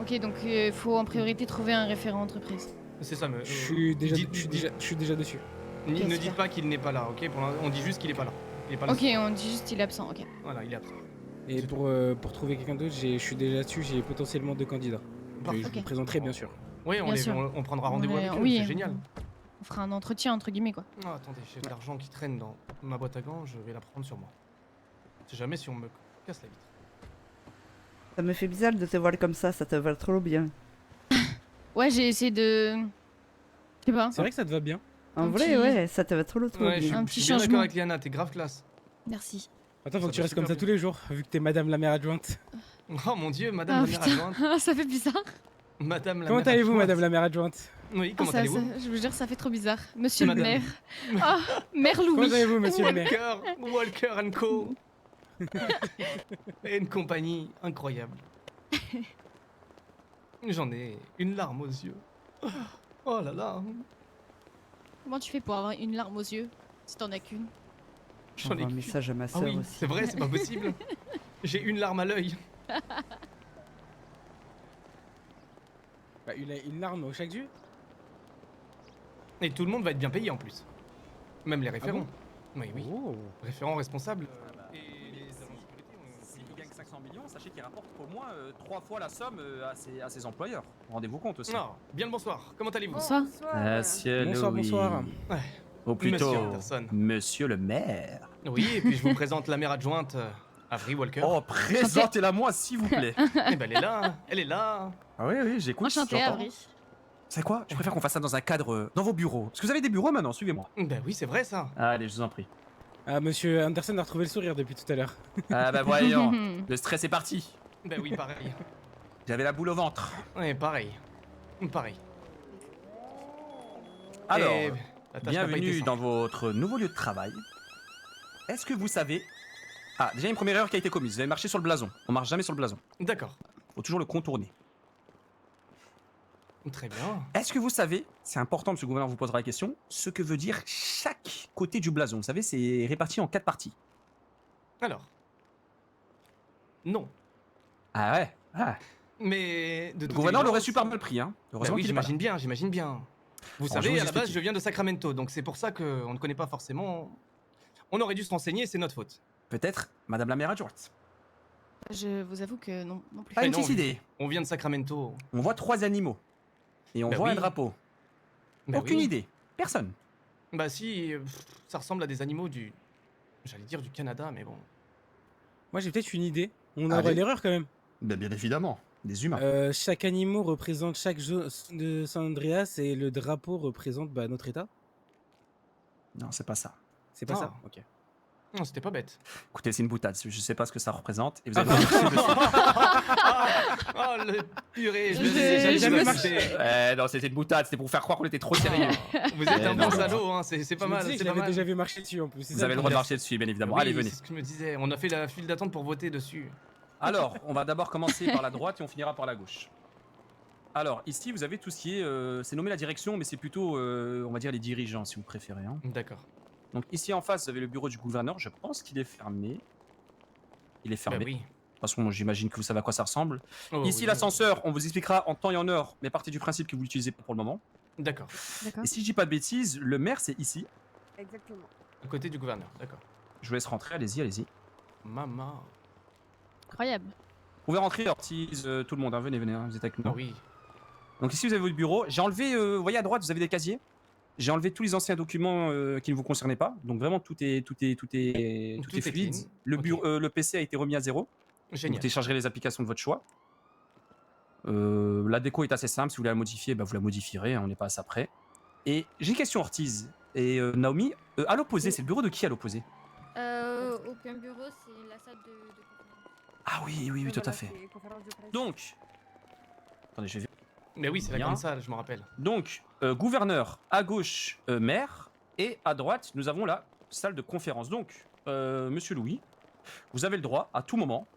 Ok, donc il faut en priorité trouver un référent entreprise. C'est ça, mais... Je suis déjà dessus. Ne super. dites pas qu'il n'est pas là, ok? On dit juste qu'il est pas là. Il est pas là. Ok, on dit juste il est absent, ok. Voilà, il est absent. Et pour trouver quelqu'un d'autre, je suis déjà dessus. J'ai potentiellement 2 candidats. Parfait. Je vous présenterai bien sûr. Oui, Bien sûr. on prendra rendez-vous avec eux, Oui, c'est génial. On fera un entretien, entre guillemets, quoi. Ah, attendez, j'ai de l'argent qui traîne dans ma boîte à gants, je vais la prendre sur moi. C'est jamais si on me casse la vitre. Ça me fait bizarre de te voir comme ça te va trop bien. Ouais, j'ai essayé de... Je sais pas. C'est vrai que ça te va bien. En Un vrai, petit- ouais, ça te va trop Ouais, je bien. suis, Un je petit suis bien d'accord changement. avec Liana, t'es grave classe. Merci. Attends, faut Ça que tu va restes comme super ça tous les jours, vu que t'es madame la maire adjointe. Oh mon dieu, madame Ah la maire putain, adjointe. ça fait bizarre. Madame la Comment maire allez-vous, adjointe. madame la maire adjointe? Oui, comment Ah, allez-vous je veux dire, ça fait trop bizarre. Monsieur le Madame. maire. Ah, Mère Comment Louis. allez-vous, monsieur le maire? Walker Co. Et une compagnie incroyable. J'en ai une larme aux yeux. Oh là là, Comment tu fais pour avoir une larme aux yeux si t'en as qu'une? j'en ai J'envoie un qu'une. message à ma Ah soeur oui, aussi. c'est vrai, c'est pas possible. J'ai une larme à l'œil. Bah, une larme au chaque yeux. Et tout le monde va être bien payé en plus. Même les référents. Oui, oui. Oh. Référents responsables. Et s'il gagne 500 millions, sachez qu'il rapporte au moins 3 fois la somme à ses employeurs. Rendez-vous compte aussi. Non, bien le bonsoir. Comment allez-vous? Bonsoir. Monsieur Bonsoir, Louis. bonsoir. Ou plutôt, Monsieur Anderson. Monsieur le maire. Oui, et puis je vous présente la maire adjointe, Avery Walker. Oh, présentez-la moi, s'il vous plaît. Eh ben, elle est là, elle est là. Ah oui, oui, j'écoute. Enchantée, j'entends. Avery. C'est quoi? Je préfère qu'on fasse ça dans un cadre, dans vos bureaux. Parce que vous avez des bureaux maintenant, suivez-moi. Ben oui, c'est vrai ça. Allez, je vous en prie. Ah, monsieur Anderson a retrouvé le sourire depuis tout à l'heure. Ah bah voyons, le stress est parti. Ben oui, pareil. J'avais la boule au ventre. Ouais, pareil. Pareil. Alors, Et la tâche n'a pas été bienvenue simple. dans votre nouveau lieu de travail. Est-ce que vous savez... Ah, déjà une première erreur qui a été commise. Vous avez marché sur le blason. On marche jamais sur le blason. D'accord. Faut toujours le contourner. Très bien. Est-ce que vous savez, c'est important, monsieur le gouverneur vous posera la question, ce que veut dire chaque côté du blason? Vous savez, c'est réparti en 4 parties. Alors. Non. Ah ouais, ah. Mais de Le toute gouverneur l'aurait évidence- super mal pris, hein. Bah Heureusement oui, qu'il est pas là. j'imagine bien, j'imagine bien. Vous Alors, je savez, vous à la base, explique. je viens de Sacramento, donc c'est pour ça qu'on ne connaît pas forcément. On aurait dû se renseigner, c'est notre faute. Peut-être madame la maire adjointe. Je vous avoue que non, non plus. Pas une non, petite idée. On vient de Sacramento. On voit 3 animaux. Et on Bah voit oui. un drapeau. Bah Aucune oui. idée. Personne. Bah si, ça ressemble à des animaux J'allais dire du Canada, mais bon. Moi, j'ai peut-être une idée. On a Allez. l'erreur quand même. Ben, bien évidemment, des humains. Chaque animal représente chaque zone de San Andreas et le drapeau représente notre état. Non, c'est pas ça. C'est pas ça. Ah. Ok. Non, c'était pas bête. Écoutez, c'est une boutade. Je sais pas ce que ça représente. Et vous avez marché dessus. Oh, le purée, je Je- me disais, j'allais je jamais me marcher. Non, c'était une boutade. C'était pour faire croire qu'on était trop sérieux. Vous êtes un non, bon non. salaud, hein, c'est pas mal, c'est pas mal. déjà vu marcher dessus en plus. c'est Vous ça avez le le droit de pire. marcher dessus, bien évidemment. Oui, Allez, venez. c'est ce que je me disais. On a fait la file d'attente pour voter dessus. Alors, on va d'abord commencer par la droite et on finira par la gauche. Alors, ici, vous avez tout ce qui est... c'est nommé la direction, mais c'est plutôt, on va dire, les dirigeants, si vous préférez. Hein. D'accord. Donc ici, en face, vous avez le bureau du gouverneur. Je pense qu'il est fermé. Il est fermé. Bah oui. De toute façon, j'imagine que vous savez à quoi ça ressemble. Oh, ici, oui, l'ascenseur, on vous expliquera en temps et en heure, mais partez du principe que vous l'utilisez pas pour le moment. D'accord. D'accord. Et si je dis pas de bêtises, le maire, c'est ici. Exactement. À côté du gouverneur, d'accord. Je vous laisse rentrer, allez-y, allez-y. Maman. Incroyable. Vous pouvez rentrer, Ortiz, tout le monde, hein. Venez, venez, hein, vous êtes avec nous. Ah oui. Donc ici, vous avez votre bureau. J'ai enlevé, vous voyez à droite, vous avez des casiers. J'ai enlevé tous les anciens documents qui ne vous concernaient pas. Donc vraiment, tout est fluide. clean. Le PC a été remis à zéro. Génial. Vous téléchargerez les applications de votre choix. La déco est assez simple. Si vous voulez la modifier, bah, vous la modifierez. Hein, on n'est pas à ça près. Et j'ai une question, Ortiz et Naomi. À l'opposé, c'est le bureau de qui à l'opposé? Aucun bureau, c'est la salle de conférence. Ah oui, oui, oui, tout à fait. Donc, attendez, je vais. Mais oui, c'est la Bien. grande salle, je me rappelle. Donc, gouverneur, à gauche, maire, et à droite, nous avons la salle de conférence. Donc, monsieur Louis, vous avez le droit, à tout moment,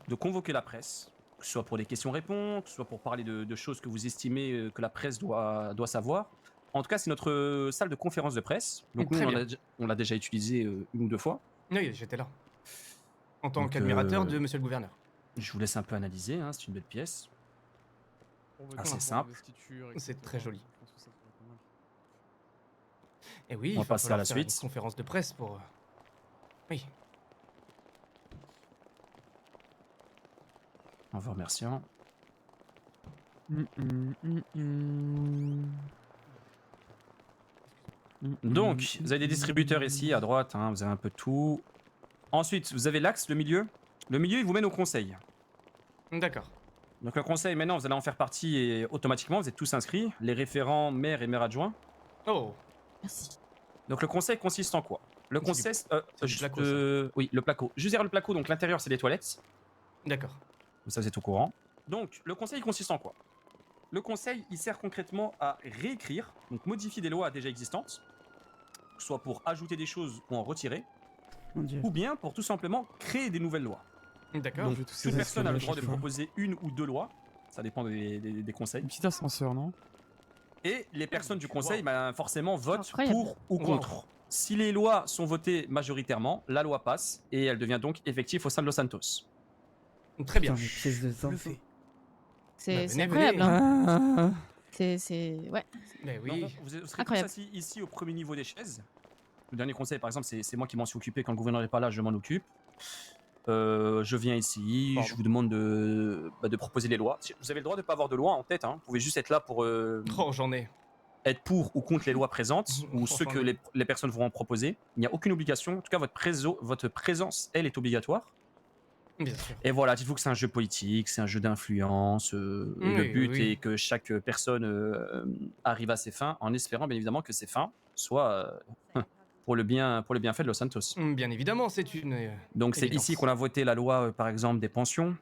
de convoquer la presse, que ce soit pour des questions-réponses, que ce soit pour parler de choses que vous estimez que la presse doit savoir. En tout cas, c'est notre salle de conférence de presse. Donc, Très nous, bien. on l'a déjà utilisée une ou deux fois. Oui, j'étais là. En tant Donc, qu'admirateur de monsieur le gouverneur. Je vous laisse un peu analyser, hein, c'est une belle pièce. Assez simple. C'est très joli. Et oui, On va il va passer à falloir la faire suite. une conférence de presse pour... Oui. En vous remerciant. Donc, vous avez des distributeurs ici à droite, hein, vous avez un peu de tout. Ensuite, vous avez l'axe, le milieu. Le milieu, il vous mène au conseil. D'accord. Donc le conseil, maintenant, vous allez en faire partie et automatiquement, vous êtes tous inscrits, les référents, maires et maires adjoints. Oh. Merci. Donc le conseil consiste en quoi? Le C'est du- conseil, c'est du placo, ça. oui, le placo. Juste derrière le placo, donc l'intérieur, c'est les toilettes. D'accord. Ça, vous êtes au courant. Donc, le conseil consiste en quoi? Le conseil, il sert concrètement à réécrire, donc modifier des lois déjà existantes, soit pour ajouter des choses ou en retirer, Mon Dieu. ou bien pour tout simplement créer des nouvelles lois. D'accord. Donc, toute personne a le droit de proposer une ou deux lois, ça dépend des conseils. Petit ascenseur, non? Et les personnes du conseil, bah, forcément, votent Incroyable. pour ou contre. Si les lois sont votées majoritairement, la loi passe et elle devient donc effective au sein de Los Santos. Très bien. Putain, les pièces de sang. C'est venez, incroyable. venez. Hein. C'est. Ouais. Donc, Mais oui. vous serez tous Incroyable. assis ici au premier niveau des chaises. Le dernier conseil, par exemple, c'est moi qui m'en suis occupé. Quand le gouverneur n'est pas là, je m'en occupe. Je viens ici, je vous demande de proposer les lois. Vous avez le droit de ne pas avoir de loi en tête. Hein. Vous pouvez juste être là pour Oh, j'en ai. être pour ou contre les lois présentes ou Oh, ceux que j'en ai. les personnes vont en proposer. Il n'y a aucune obligation. En tout cas, votre présence, elle, est obligatoire. Bien sûr. Et voilà, dites-vous que c'est un jeu politique, c'est un jeu d'influence. Le Oui, but oui. est que chaque personne arrive à ses fins, en espérant bien évidemment que ses fins soient pour le bienfait de Los Santos. Bien évidemment, c'est une... Donc c'est évidence. ici qu'on a voté la loi, par exemple, des pensions.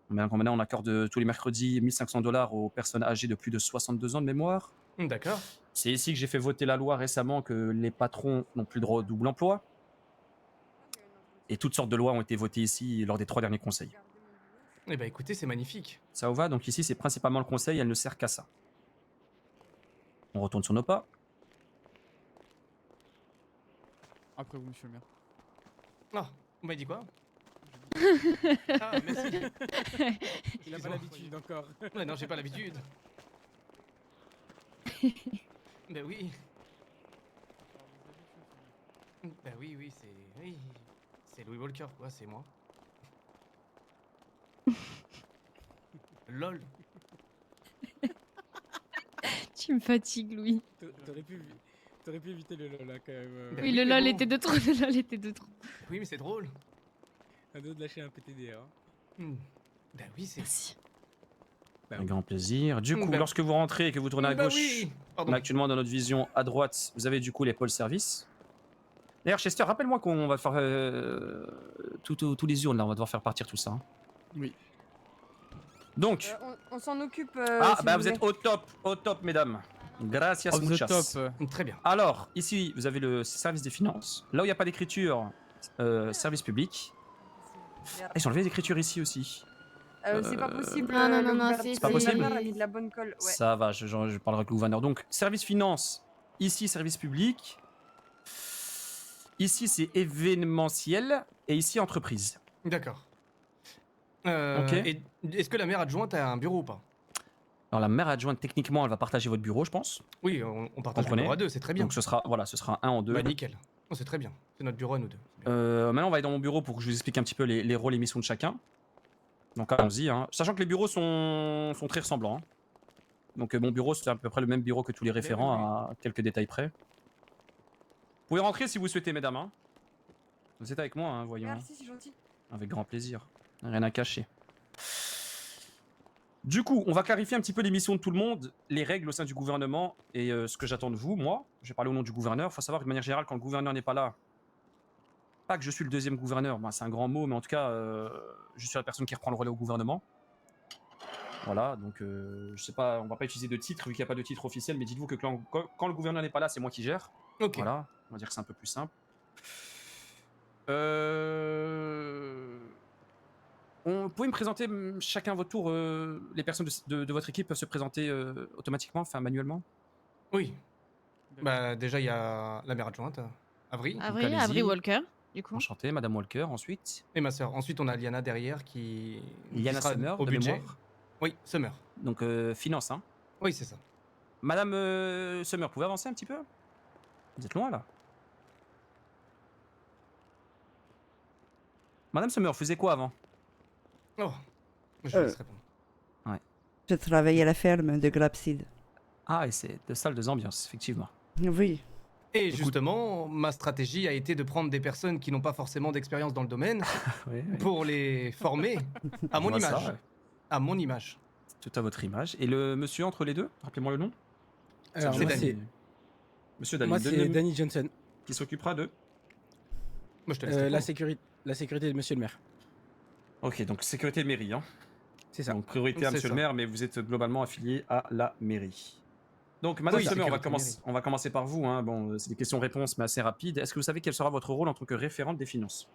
Maintenant, on accorde tous les mercredis $1500 aux personnes âgées de plus de 62 ans de mémoire. D'accord. C'est ici que j'ai fait voter la loi récemment que les patrons n'ont plus le droit au double emploi. Et toutes sortes de lois ont été votées ici lors des 3 derniers conseils. Eh ben écoutez, c'est magnifique. Ça vous va? Donc ici, c'est principalement le conseil, elle ne sert qu'à ça. On retourne sur nos pas. Après vous, monsieur le maire. Ah, vous m'avez dit quoi? Ah, merci. Il a pas l'habitude encore. Ouais, non, j'ai pas l'habitude. Ben oui. Ben oui, oui, c'est... Oui. C'est Louis Walker, quoi, c'est moi. LOL. Tu me fatigues, Louis. T'aurais pu éviter le lol là quand même. Bah Oui, le mais lol bon. était de trop, le lol était de trop. Oui, mais c'est drôle. À nous de lâcher un PTDR. Bah oui, c'est. Merci. Un grand plaisir. Du coup, Bah- lorsque vous rentrez et que vous tournez à Bah gauche, oui. on Pardon. est actuellement dans notre vision à droite, vous avez du coup les pôles service. D'ailleurs, Chester, rappelle-moi qu'on va faire tous les urnes là, on va devoir faire partir tout ça. Hein. Oui. Donc, On s'en occupe. ah si bah vous vous êtes au top, mesdames. Gracias Off the muchas. top. Très bien. Alors, ici, vous avez le service des finances. Là où il n'y a pas d'écriture, service public. Ah, ils ont enlevé l'écriture ici aussi. C'est pas possible. Non, non, le non, non, gouverneur- c'est pas possible. Le gouverneur a mis de la bonne colle. Ouais. Ça va, je parlerai avec le gouverneur. Donc, service finance, ici, service public. Ici, c'est événementiel. Et ici, entreprise. D'accord. Ok. Et est-ce que la maire adjointe a un bureau ou pas? Alors, la maire adjointe, techniquement, elle va partager votre bureau, je pense. Oui, on partage le Comprenez. bureau à deux, c'est très bien. Donc, ce sera un en deux. Bah nickel. Oh, c'est très bien. C'est notre bureau à nous deux. Maintenant, on va aller dans mon bureau pour que je vous explique un petit peu les rôles et missions de chacun. Donc, allons-y. Hein. Sachant que les bureaux sont très ressemblants. Hein. Donc, mon bureau, c'est à peu près le même bureau que tous les référents, à quelques détails près. Vous pouvez rentrer si vous souhaitez, mesdames. Hein. Vous êtes avec moi, hein, voyons. Merci, c'est gentil. Avec grand plaisir. Rien à cacher. Du coup, on va clarifier un petit peu les missions de tout le monde, les règles au sein du gouvernement et ce que j'attends de vous. Moi, je vais parler au nom du gouverneur. Il faut savoir que de manière générale, quand le gouverneur n'est pas là, pas que je suis le deuxième gouverneur, ben, c'est un grand mot, mais en tout cas, je suis la personne qui reprend le relais au gouvernement. Voilà, donc je sais pas, on va pas utiliser de titre vu qu'il n'y a pas de titre officiel, mais dites-vous que quand le gouverneur n'est pas là, c'est moi qui gère. Ok. Voilà, on va dire que c'est un peu plus simple. Vous pouvez me présenter chacun à votre tour, les personnes de votre équipe peuvent se présenter automatiquement, enfin manuellement. Oui. Bah déjà il y a la maire adjointe, Avri. Avril, allez-y. Avril Walker, du coup. Enchanté, Madame Walker, ensuite. Et ma sœur. Ensuite on a Liana derrière qui. Liana sera Summer, au de budget. mémoire. Oui, Summer. Donc finance, hein. Oui, c'est ça. Madame Summer, vous pouvez avancer un petit peu? Vous êtes loin là. Madame Summer, faisait quoi avant? Oh, je laisse répondre. Ouais. Je travaille à la ferme de Grapseed. Ah, et c'est de salles d'ambiance, effectivement. Oui. Et justement, ma stratégie a été de prendre des personnes qui n'ont pas forcément d'expérience dans le domaine Oui. pour les former à Je mon vois ça, image. ouais. À mon image. Tout à votre image. Et le monsieur entre les deux, rappelez-moi le nom. Alors, C'est moi, Danny. c'est Monsieur Danny. moi, c'est Danny Johnson. Qui s'occupera de. Moi, je te laisse La répondre. sécurité de monsieur le maire. Ok, donc sécurité de mairie, hein. C'est ça. Donc priorité à C'est monsieur ça. le maire, mais vous êtes globalement affilié à la mairie. Donc Madame Oui, Summer, sécurité on va commencer par vous. Hein. Bon, c'est des questions-réponses, mais assez rapides. Est-ce que vous savez quel sera votre rôle en tant que référente des finances?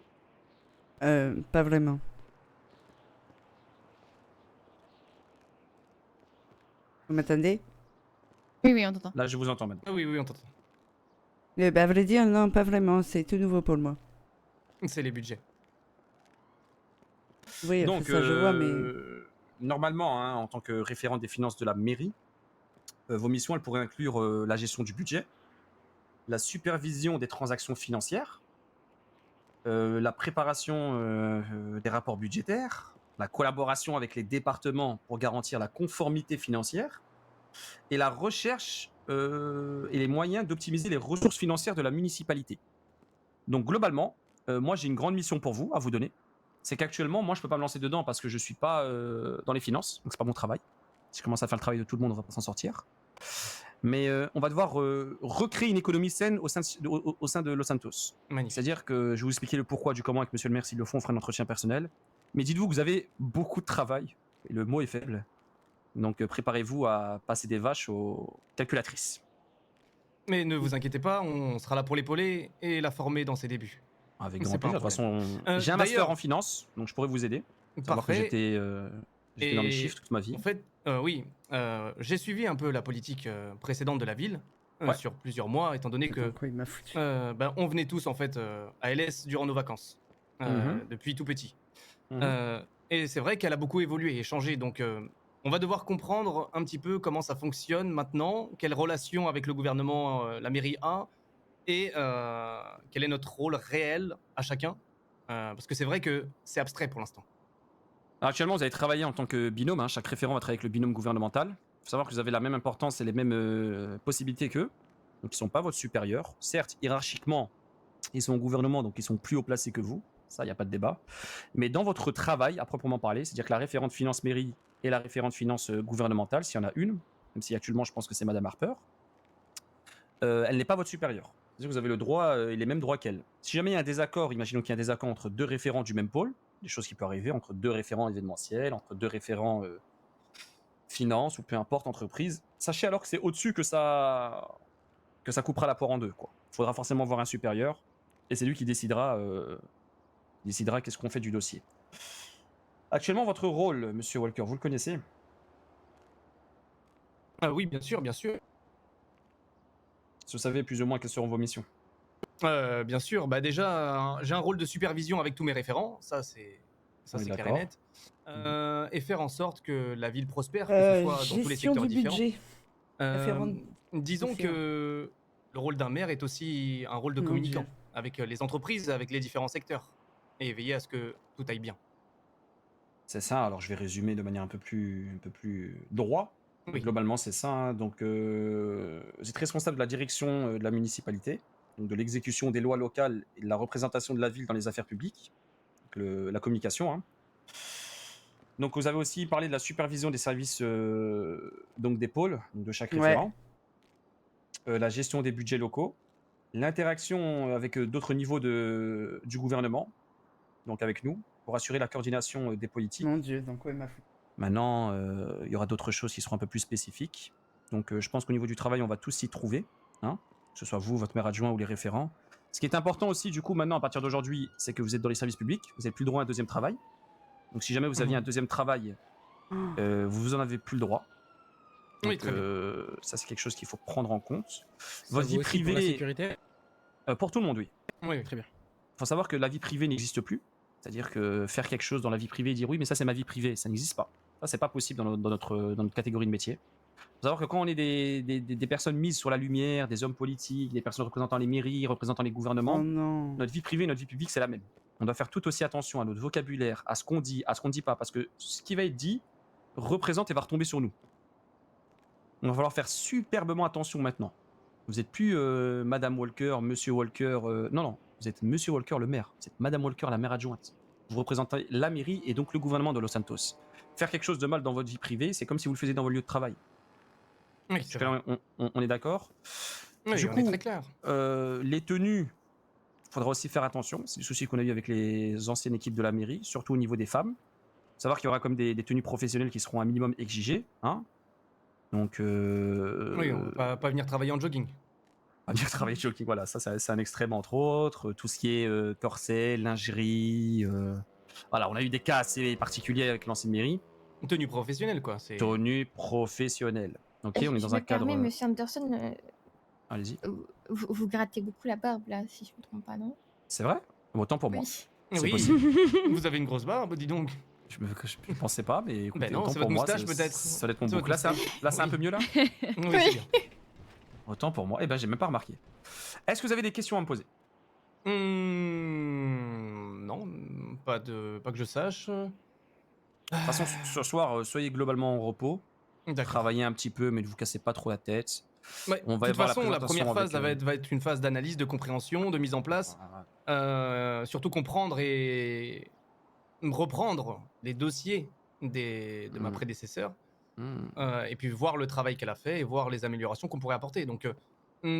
Pas vraiment. Vous m'entendez? Oui, oui, on t'entend. Là, je vous entends, madame. Ah oui, oui, on t'entend. Bah, à vrai dire, non, pas vraiment. C'est tout nouveau pour moi. C'est les budgets. Oui, Donc, ça je vois, mais... normalement, hein, en tant que référente des finances de la mairie, vos missions, elles pourraient inclure la gestion du budget, la supervision des transactions financières, la préparation des rapports budgétaires, la collaboration avec les départements pour garantir la conformité financière, et la recherche et les moyens d'optimiser les ressources financières de la municipalité. Donc globalement, moi j'ai une grande mission pour vous, à vous donner. C'est qu'actuellement, moi je peux pas me lancer dedans parce que je suis pas dans les finances, donc c'est pas mon travail. Si je commence à faire le travail de tout le monde, on va pas s'en sortir. Mais on va devoir recréer une économie saine au sein de Los Santos. Magnifique. C'est-à-dire que je vais vous expliquer le pourquoi du comment avec monsieur le maire s'ils le font, on fera un entretien personnel. Mais dites-vous que vous avez beaucoup de travail, et le mot est faible. Donc préparez-vous à passer des vaches aux calculatrices. Mais ne vous inquiétez pas, on sera là pour l'épauler et la former dans ses débuts. Avec C'est grand pas un plaisir. De toute problème. façon, j'ai un master d'ailleurs- en finance, donc je pourrais vous aider. Faut savoir que Parfait. j'étais dans les Et chiffres toute ma vie. En fait, oui, j'ai suivi un peu la politique précédente de la ville Ouais. sur plusieurs mois, étant donné que Quoi, il m'a foutu. on venait tous en fait à LS durant nos vacances, depuis tout petit. Et c'est vrai qu'elle a beaucoup évolué et changé, donc on va devoir comprendre un petit peu comment ça fonctionne maintenant, quelle relation avec le gouvernement la mairie a, et quel est notre rôle réel à chacun, parce que c'est vrai que c'est abstrait pour l'instant. Alors, actuellement, vous allez travailler en tant que binôme. Hein. Chaque référent va travailler avec le binôme gouvernemental. Il faut savoir que vous avez la même importance et les mêmes possibilités qu'eux. donc ils sont pas votre supérieur. Certes, hiérarchiquement, ils sont au gouvernement, donc ils sont plus haut placés que vous. Ça, il n'y a pas de débat. Mais dans votre travail, à proprement parler, c'est-à-dire que la référente finance mairie et la référente finance gouvernementale, s'il y en a une, même si actuellement je pense que c'est Madame Harper, elle n'est pas votre supérieure. C'est-à-dire que vous avez le droit et les mêmes droits qu'elle. Si jamais il y a un désaccord, imaginons qu'il y a un désaccord entre deux référents du même pôle, des choses qui peuvent arriver entre deux référents événementiels, entre deux référents finance ou peu importe entreprise, sachez alors que c'est au-dessus que ça coupera la poire en deux. Il faudra forcément voir un supérieur et c'est lui qui décidera qu'est-ce qu'on fait du dossier. Actuellement, votre rôle, Monsieur Walker, vous le connaissez? Ah oui, bien sûr, bien sûr. Vous savez plus ou moins quelles seront vos missions? Bien sûr, bah déjà, j'ai un rôle de supervision avec tous mes référents, ça c'est Oui, clair et d'accord. net. Et faire en sorte que la ville prospère, que ce soit dans tous les Gestion secteurs du différents. budget. Référent- Disons différent. que le rôle d'un maire est aussi un rôle de Mon communicant Dieu. avec les entreprises, avec les différents secteurs, et veiller à ce que tout aille bien. C'est ça, alors je vais résumer de manière un peu plus droit. Oui. Globalement, c'est ça. Hein. Donc, vous êtes responsable de la direction de la municipalité, donc de l'exécution des lois locales et de la représentation de la ville dans les affaires publiques, donc la communication. Hein. Donc, vous avez aussi parlé de la supervision des services donc des pôles, donc de chaque Ouais. référent, la gestion des budgets locaux, l'interaction avec d'autres niveaux du gouvernement, donc avec nous, pour assurer la coordination des politiques. Mon Dieu, donc ouais, ma faute. Maintenant, il y aura d'autres choses qui seront un peu plus spécifiques. Donc, je pense qu'au niveau du travail, on va tous s'y trouver, hein, que ce soit vous, votre maire adjoint ou les référents. Ce qui est important aussi, du coup, maintenant, à partir d'aujourd'hui, c'est que vous êtes dans les services publics, vous n'avez plus le droit à un deuxième travail. Donc, si jamais vous aviez un deuxième travail, vous en avez plus le droit. Donc, Oui, très bien. ça, c'est quelque chose qu'il faut prendre en compte. Ça Votre vaut vie aussi pour la privée, sécurité. pour tout le monde, oui. Oui, Très bien. Il faut savoir que la vie privée n'existe plus. C'est-à-dire que faire quelque chose dans la vie privée et dire oui, mais ça c'est ma vie privée, ça n'existe pas. Ça, c'est pas possible dans notre catégorie de métier. Il faut savoir que quand on est des personnes mises sur la lumière, des hommes politiques, des personnes représentant les mairies, représentant les gouvernements, Oh non. notre vie privée et notre vie publique, c'est la même. On doit faire tout aussi attention à notre vocabulaire, à ce qu'on dit, à ce qu'on ne dit pas, parce que ce qui va être dit représente et va retomber sur nous. Il va falloir faire superbement attention maintenant. Vous n'êtes plus Madame Walker, Monsieur Walker. Non, vous êtes Monsieur Walker, le maire. Vous êtes Madame Walker, la maire adjointe. Vous représentez la mairie et donc le gouvernement de Los Santos. Faire quelque chose de mal dans votre vie privée, c'est comme si vous le faisiez dans votre lieu de travail. Oui, Parce que là, on est d'accord. Oui, Du on coup, est très clair. les tenues, il faudra aussi faire attention. C'est le souci qu'on a eu avec les anciennes équipes de la mairie, surtout au niveau des femmes. Faut savoir qu'il y aura comme des tenues professionnelles qui seront un minimum exigées. Hein. Donc, Oui, on va pas venir travailler en jogging. On va dire travailler jogging, voilà, ça c'est un extrême entre autres. Tout ce qui est corset, lingerie. Voilà, on a eu des cas assez particuliers avec l'ancienne mairie. Une tenue professionnelle, quoi. C'est Tenue professionnelle. Ok, on est Je dans me un cadre. permets, monsieur Anderson, Allez-y. vous grattez beaucoup la barbe là, si je me trompe pas, non? C'est vrai? Autant pour moi. Oui. C'est Oui, possible. vous avez une grosse barbe, dis donc. Je pensais pas, mais écoutez, Ben non, autant c'est pour votre moi. moustache, peut-être. Ça doit être mon C'est bouc. votre Là, moustache. c'est un peu mieux là. Oui, c'est bien. Autant pour moi. Eh ben, j'ai même pas remarqué. Est-ce que vous avez des questions à me poser? Non, pas que je sache. De toute façon, ce soir, soyez globalement en repos. Travaillez un petit peu, mais ne vous cassez pas trop la tête. Ouais, On va de toute voir façon, la présentation première phase avec, va être une phase d'analyse, de compréhension, de mise en place. Surtout comprendre et reprendre les dossiers de ma prédécesseur. Et puis voir le travail qu'elle a fait et voir les améliorations qu'on pourrait apporter. Donc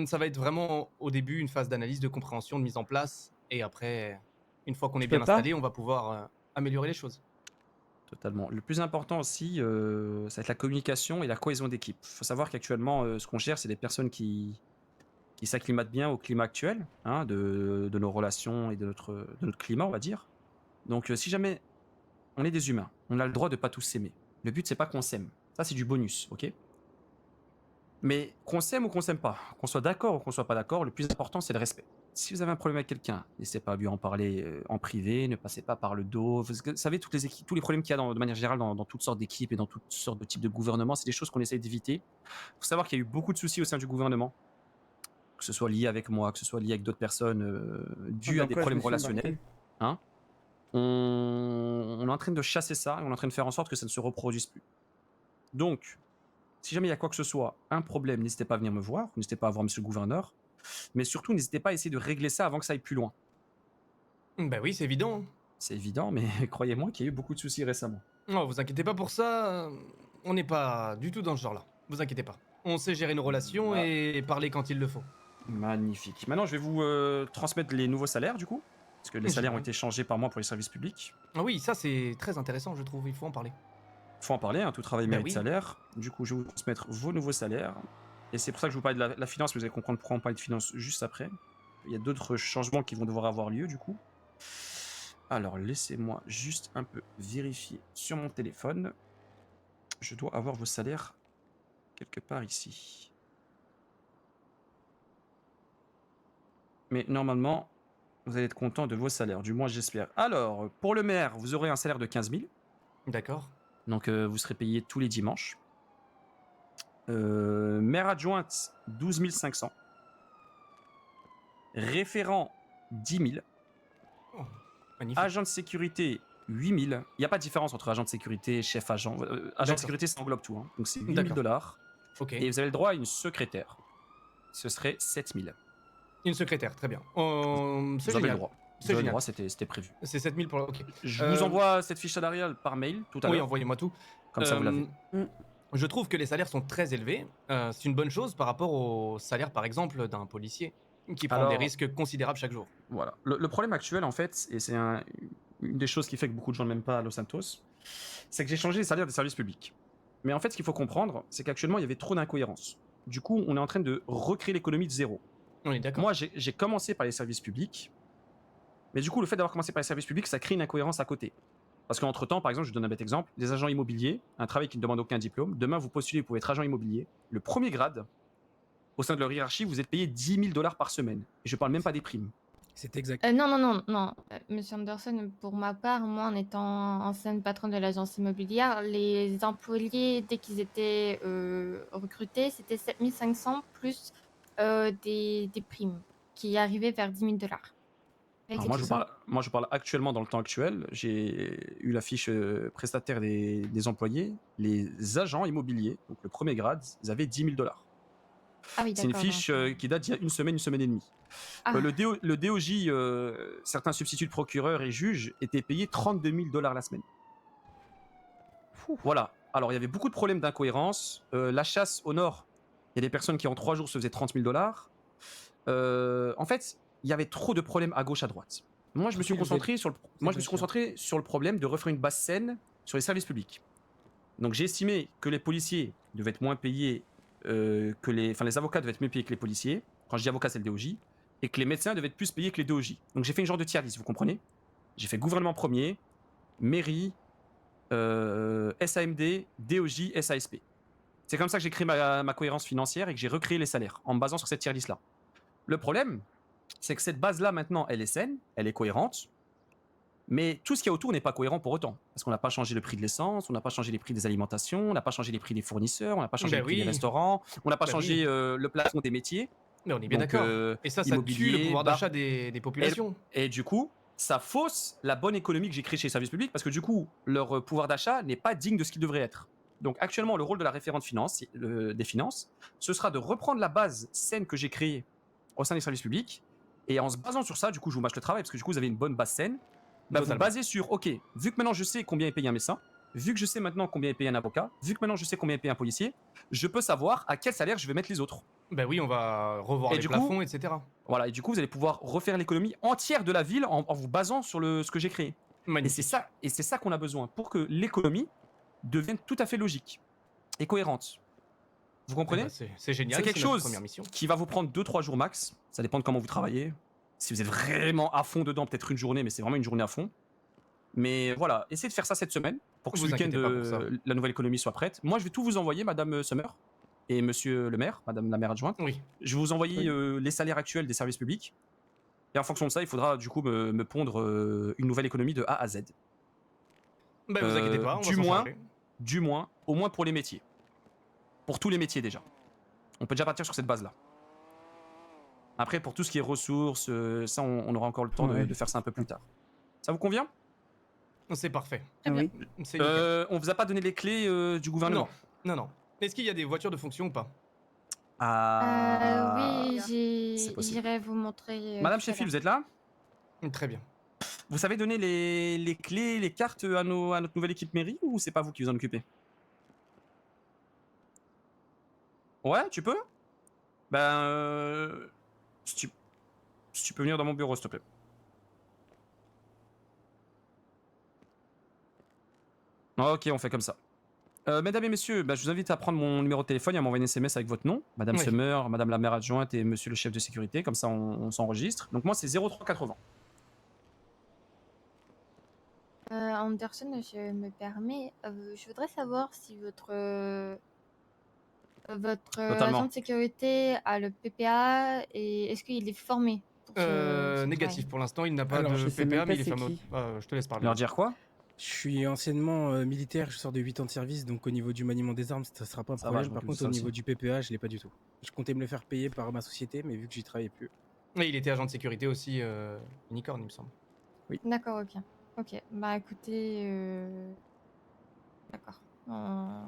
ça va être vraiment au début une phase d'analyse, de compréhension, de mise en place. Et après, une fois qu'on est bien installé, on va pouvoir améliorer les choses. Totalement. Le plus important aussi, ça va être la communication et la cohésion d'équipe. Il faut savoir qu'actuellement, ce qu'on cherche, c'est des personnes qui s'acclimatent bien au climat actuel, hein, de nos relations et de notre climat, on va dire. Donc, si jamais on est des humains, on a le droit de pas tous s'aimer. Le but, c'est pas qu'on s'aime. Ça, c'est du bonus, ok? Mais qu'on s'aime ou qu'on s'aime pas, qu'on soit d'accord ou qu'on soit pas d'accord, le plus important, c'est le respect. Si vous avez un problème avec quelqu'un, n'hésitez pas à lui en parler en privé, ne passez pas par le dos. Vous savez, tous les problèmes qu'il y a de manière générale dans toutes sortes d'équipes et dans toutes sortes de types de gouvernements, c'est des choses qu'on essaye d'éviter. Il faut savoir qu'il y a eu beaucoup de soucis au sein du gouvernement, que ce soit lié avec moi, que ce soit lié avec d'autres personnes, dû à des problèmes relationnels. Hein, on est en train de chasser ça et on est en train de faire en sorte que ça ne se reproduise plus. Donc, si jamais il y a quoi que ce soit, un problème, n'hésitez pas à venir me voir, n'hésitez pas à voir monsieur le gouverneur, mais surtout n'hésitez pas à essayer de régler ça avant que ça aille plus loin. Bah oui, c'est évident. C'est évident, mais croyez-moi qu'il y a eu beaucoup de soucis récemment. Non, vous inquiétez pas pour ça. On n'est pas du tout dans ce genre-là. Vous inquiétez pas. On sait gérer nos relations et parler quand il le faut. Magnifique. Maintenant, je vais vous transmettre les nouveaux salaires, du coup, parce que les salaires ont été changés par mois pour les services publics. Ah oui, ça c'est très intéressant, je trouve. Il faut en parler. Faut en parler, hein, tout travail mérite oui. salaire. Du coup, je vais vous transmettre vos nouveaux salaires. Et c'est pour ça que je vous parlais de la finance, mais vous allez comprendre pourquoi on parle de finance juste après. Il y a d'autres changements qui vont devoir avoir lieu, du coup. Alors, laissez-moi juste un peu vérifier sur mon téléphone. Je dois avoir vos salaires quelque part ici. Mais normalement, vous allez être content de vos salaires, du moins j'espère. Alors, pour le maire, vous aurez un salaire de 15 000. D'accord. Donc, vous serez payé tous les dimanches. Maire adjointe, 12 500. Référent, 10 000. Oh, magnifique. Agent de sécurité, 8 000. Il n'y a pas de différence entre agent de sécurité et chef agent. Agent de sécurité, ça englobe tout. Hein. Donc, c'est 8 000 $. Ok. Et vous avez le droit à une secrétaire. Ce serait 7 000. Une secrétaire, très bien. C'est Vous avez génial. le droit. C'est Vous avez le génial. droit, c'était prévu. C'est 7000 pour... Ok. Je vous envoie cette fiche salariale par mail tout à l'heure. Oui, envoyez-moi tout. Comme ça, vous l'avez. Je trouve que les salaires sont très élevés. C'est une bonne chose par rapport au salaire, par exemple, d'un policier qui prend Alors, des risques considérables chaque jour. Voilà. Le problème actuel, en fait, et c'est une des choses qui fait que beaucoup de gens ne m'aiment pas à Los Santos, c'est que j'ai changé les salaires des services publics. Mais en fait, ce qu'il faut comprendre, c'est qu'actuellement, il y avait trop d'incohérences. Du coup, on est en train de recréer l'économie de zéro. On est d'accord. Moi, j'ai commencé par les services publics, mais du coup, le fait d'avoir commencé par les services publics, ça crée une incohérence à côté. Parce qu'entre-temps, par exemple, je vous donne un bête exemple, des agents immobiliers, un travail qui ne demande aucun diplôme, demain, vous postulez, vous pouvez être agent immobilier, le premier grade, au sein de leur hiérarchie, vous êtes payé 10 000 $ par semaine. Et je parle même pas des primes. C'est exact. Non. Monsieur Anderson, pour ma part, moi, en étant ancienne patronne de l'agence immobilière, les employés, dès qu'ils étaient recrutés, c'était 7500 plus des primes qui arrivaient vers 10 000 $. Alors moi, je parle actuellement dans le temps actuel. J'ai eu la fiche prestataire des employés. Les agents immobiliers, donc le premier grade, ils avaient 10 000 $. Ah oui, C'est une d'accord, fiche qui date d'il y a une semaine et demie. Ah. Le DOJ, certains substituts de procureurs et juges étaient payés 32 000 $ la semaine. Voilà. Alors, il y avait beaucoup de problèmes d'incohérence. La chasse au nord, il y a des personnes qui en 3 jours se faisaient 30 000 $. En fait, il y avait trop de problèmes à gauche, à droite. Moi, je me suis concentré sur le problème de refaire une basse scène sur les services publics. Donc, j'ai estimé que les policiers devaient être moins payés les avocats devaient être mieux payés que les policiers. Quand je dis avocats, c'est le DOJ. Et que les médecins devaient être plus payés que les DOJ. Donc j'ai fait une genre de tier list, vous comprenez? J'ai fait gouvernement premier, mairie, SAMD, DOJ, SASP. C'est comme ça que j'ai créé ma cohérence financière et que j'ai recréé les salaires en me basant sur cette tier list là. Le problème, c'est que cette base là maintenant, elle est saine, elle est cohérente. Mais tout ce qu'il y a autour n'est pas cohérent pour autant. Parce qu'on n'a pas changé le prix de l'essence, on n'a pas changé les prix des alimentations, on n'a pas changé les prix des fournisseurs, on n'a pas changé les prix des restaurants, on n'a pas changé le plafond des métiers. Mais on est bien d'accord. Et ça tue le pouvoir d'achat des populations. Et du coup, ça fausse la bonne économie que j'ai créée chez les services publics parce que du coup, leur pouvoir d'achat n'est pas digne de ce qu'il devrait être. Donc actuellement, le rôle de la référente des finances, ce sera de reprendre la base saine que j'ai créée au sein des services publics. Et en se basant sur ça, du coup, je vous mâche le travail parce que du coup, vous avez une bonne base saine. Bah, vous basez sur, ok, vu que maintenant je sais combien est payé un médecin, vu que je sais maintenant combien est payé un avocat, vu que maintenant je sais combien est payé un policier, je peux savoir à quel salaire je vais mettre les autres. Ben oui, on va revoir les plafonds, etc. Voilà, et du coup, vous allez pouvoir refaire l'économie entière de la ville en vous basant sur ce que j'ai créé. Magnifique. Et c'est ça qu'on a besoin pour que l'économie devienne tout à fait logique et cohérente. Vous comprenez? C'est génial. C'est quelque chose qui va vous prendre 2-3 jours max. Ça dépend de comment vous travaillez. Si vous êtes vraiment à fond dedans, peut-être une journée, mais c'est vraiment une journée à fond. Mais voilà, essayez de faire ça cette semaine pour que ce week-end, la nouvelle économie soit prête. Moi, je vais tout vous envoyer, Madame Summer et Monsieur le maire, Madame la maire adjointe. Oui. Je vais vous envoyer les salaires actuels des services publics. Et en fonction de ça, il faudra du coup me pondre une nouvelle économie de A à Z. Ben vous inquiétez pas, on va s'en charger. Du moins, au moins pour les métiers. Pour tous les métiers déjà. On peut déjà partir sur cette base-là. Après, pour tout ce qui est ressources, ça, on aura encore le temps de faire ça un peu plus tard. Ça vous convient? C'est parfait. Ah oui. On vous a pas donné les clés du gouvernement? Non. Est-ce qu'il y a des voitures de fonction ou pas? Oui, c'est possible. j'irai vous montrer. Madame tout à Sheffield, vous l'heure. êtes là? Très bien. Vous savez donner les clés, les cartes à notre nouvelle équipe mairie ou c'est pas vous qui vous en occupez? Ouais, tu peux? Ben, si tu peux venir dans mon bureau, s'il te plaît. Ok, on fait comme ça. Mesdames et messieurs, je vous invite à prendre mon numéro de téléphone et à m'envoyer un SMS avec votre nom, Madame Oui. Summer, Madame la maire adjointe et Monsieur le chef de sécurité, comme ça on s'enregistre. Donc moi c'est 0380. Anderson, je me permets, je voudrais savoir si votre Totalement. agent de sécurité a le PPA et est-ce qu'il est formé pour ce Négatif travail? pour l'instant, il n'a pas Alors, de je sais PPA, même mais pas il est c'est fermé. qui. Je te laisse parler. Leur dire quoi? Je suis anciennement militaire, je sors de 8 ans de service, donc au niveau du maniement des armes, ça sera pas un Ça va, problème. je Par m'occupe de contre, ça au niveau aussi. du PPA, je l'ai pas du tout. Je comptais me le faire payer par ma société, mais vu que j'y travaille plus. Et il était agent de sécurité aussi, Unicorn, il me semble. D'accord, ok. Ok, bah écoutez, d'accord.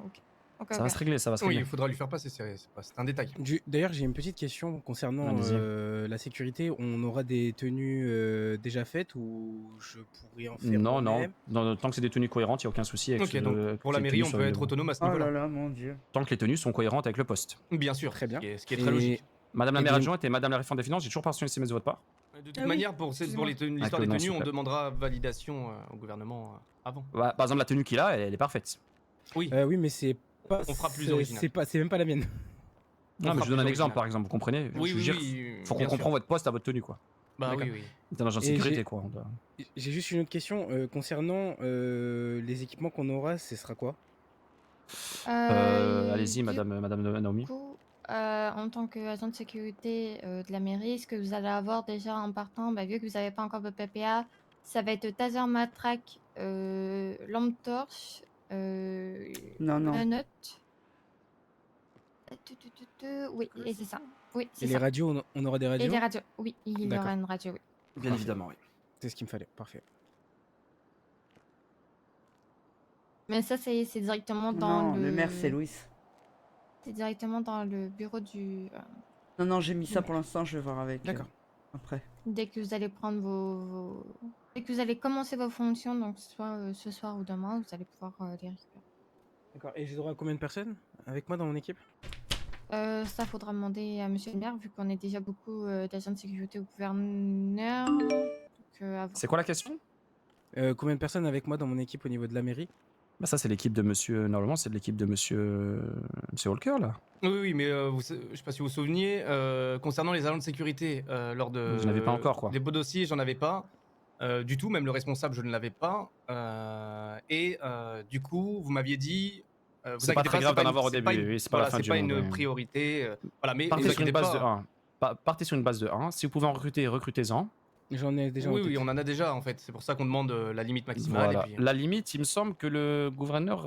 Ok. Ok, Ça va ok. se régler, ça va se Oui, régler. il faudra lui faire passer, c'est un détail. D'ailleurs, j'ai une petite question concernant Allez-y. la sécurité. On aura des tenues déjà faites ou je pourrais en faire Non, moi-même? tant que c'est des tenues cohérentes, il n'y a aucun souci. Avec Ok, donc pour la que les mairie, tenues on soient peut être évidemment- autonome à ce Oh niveau-là. là là, mon dieu. Tant que les tenues sont cohérentes avec le poste. Bien sûr, Très bien. ce qui est très logique. Madame la Et maire des- adjointe et Madame la réforme des finances, j'ai toujours pas reçu un SMS de votre part. De toute Ah oui, manière, pour excusez-moi. l'histoire Avec le des nom, tenues, s'il vous on plaît. demandera validation au gouvernement avant. Bah, par exemple, la tenue qu'il a, elle est parfaite. Oui, Oui, mais c'est pas. On fera plus c'est- original. C'est même pas la mienne. Non, mais fera je vous donne un plus exemple, original. par exemple, vous comprenez? Oui, Je veux oui, dire, oui, faut qu'on bien sûr. comprenne votre poste à votre tenue, quoi. Bah oui, D'accord. oui. C'est un agent de Et sécurité, j'ai- quoi. J'ai juste une autre question concernant les équipements qu'on aura, ce sera quoi? Allez-y, Du Madame Naomi. coup, en tant qu'agent de sécurité de la mairie, ce que vous allez avoir déjà en partant, bah, vu que vous n'avez pas encore votre PPA, ça va être taser matraque, lampe torche, Non, non. menottes. Oui, et c'est ça. Oui, Et c'est les ça. radios, on aura des Et radios? les radios. Oui, il y D'accord. aura une radio, oui. Bien évidemment, oui. C'est ce qu'il me fallait. Parfait. Mais ça, c'est directement dans Non, le maire c'est Louis. C'est directement dans le bureau du. Non, non, j'ai mis ça Ouais. pour l'instant, je vais voir avec. D'accord. Après. Dès que vous allez prendre dès que vous allez commencer vos fonctions, donc soit ce soir ou demain, vous allez pouvoir les récupérer. D'accord. Et j'ai droit à combien de personnes avec moi dans mon équipe? Ça faudra demander à monsieur le maire, vu qu'on est déjà beaucoup d'agents de sécurité au gouverneur. Donc, à voir. C'est quoi la question? Combien de personnes avec moi dans mon équipe au niveau de la mairie? Bah, ça, c'est l'équipe de monsieur. Normalement, c'est de l'équipe de monsieur Walker, là. Oui, mais je sais pas si vous vous souveniez, concernant les agents de sécurité, lors de. Vous n'en avez pas encore, quoi. Des beaux dossiers, j'en avais pas. Du tout, même le responsable, je ne l'avais pas. Du coup, vous m'aviez dit. Vous C'est pas inquiétez très grave c'est d'en une- avoir au c'est pas début, une- oui, c'est pas la voilà, fin c'est du pas monde, une oui. priorité. Voilà, mais Partez vous sur une inquiétez base de pas. 1. Partez sur une base de 1. Si vous pouvez en recruter, recrutez-en. J'en ai déjà en Oui, tête. oui, on en a déjà en fait. C'est pour ça qu'on demande la limite maximale. Voilà. Et puis... La limite, il me semble que le gouverneur.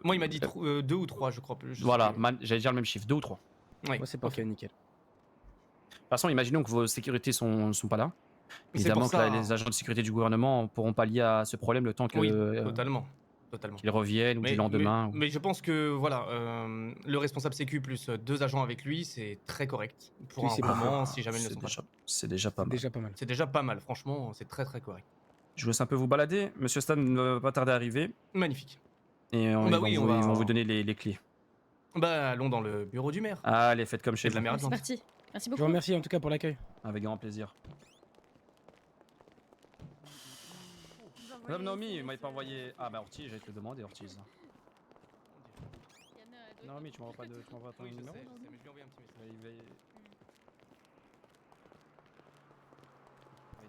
Moi, il m'a dit 2 ou 3, je crois. Je sais Voilà, plus. j'allais dire le même chiffre, 2 ou 3. Oui, Moi, c'est parfait, ok. nickel. De toute façon, imaginons que vos sécurités sont pas là. Mais c'est Évidemment pour que ça, là, les agents de sécurité du gouvernement pourront pallier à ce problème le temps que Oui, totalement. qu'ils reviennent ou du lendemain. Mais je pense que voilà, le responsable sécu plus 2 agents avec lui, c'est très correct pour Oui, un c'est moment parfait. si jamais ils ne sont pas. C'est déjà pas mal. Déjà pas mal. C'est déjà pas mal, franchement, c'est très très correct. Je vous laisse un peu vous balader. Monsieur Stan ne va pas tarder à arriver. Magnifique. Et Bah ils, oui, vont on vous, va- ils vont vous donner les clés. Bah allons dans le bureau du maire. Allez, faites comme chez Et de la vous. maire C'est adjointe. parti. Merci Je beaucoup. vous remercie en tout cas pour l'accueil. Avec grand plaisir. Madame Naomi, vous m'avez pas envoyé. Ah bah Ortiz, j'allais te le demander, Ortiz. Naomi, tu m'envoies pas de. Tu m'envoies ton Oui, je numéro sais, mais je lui ai envoyé un petit message.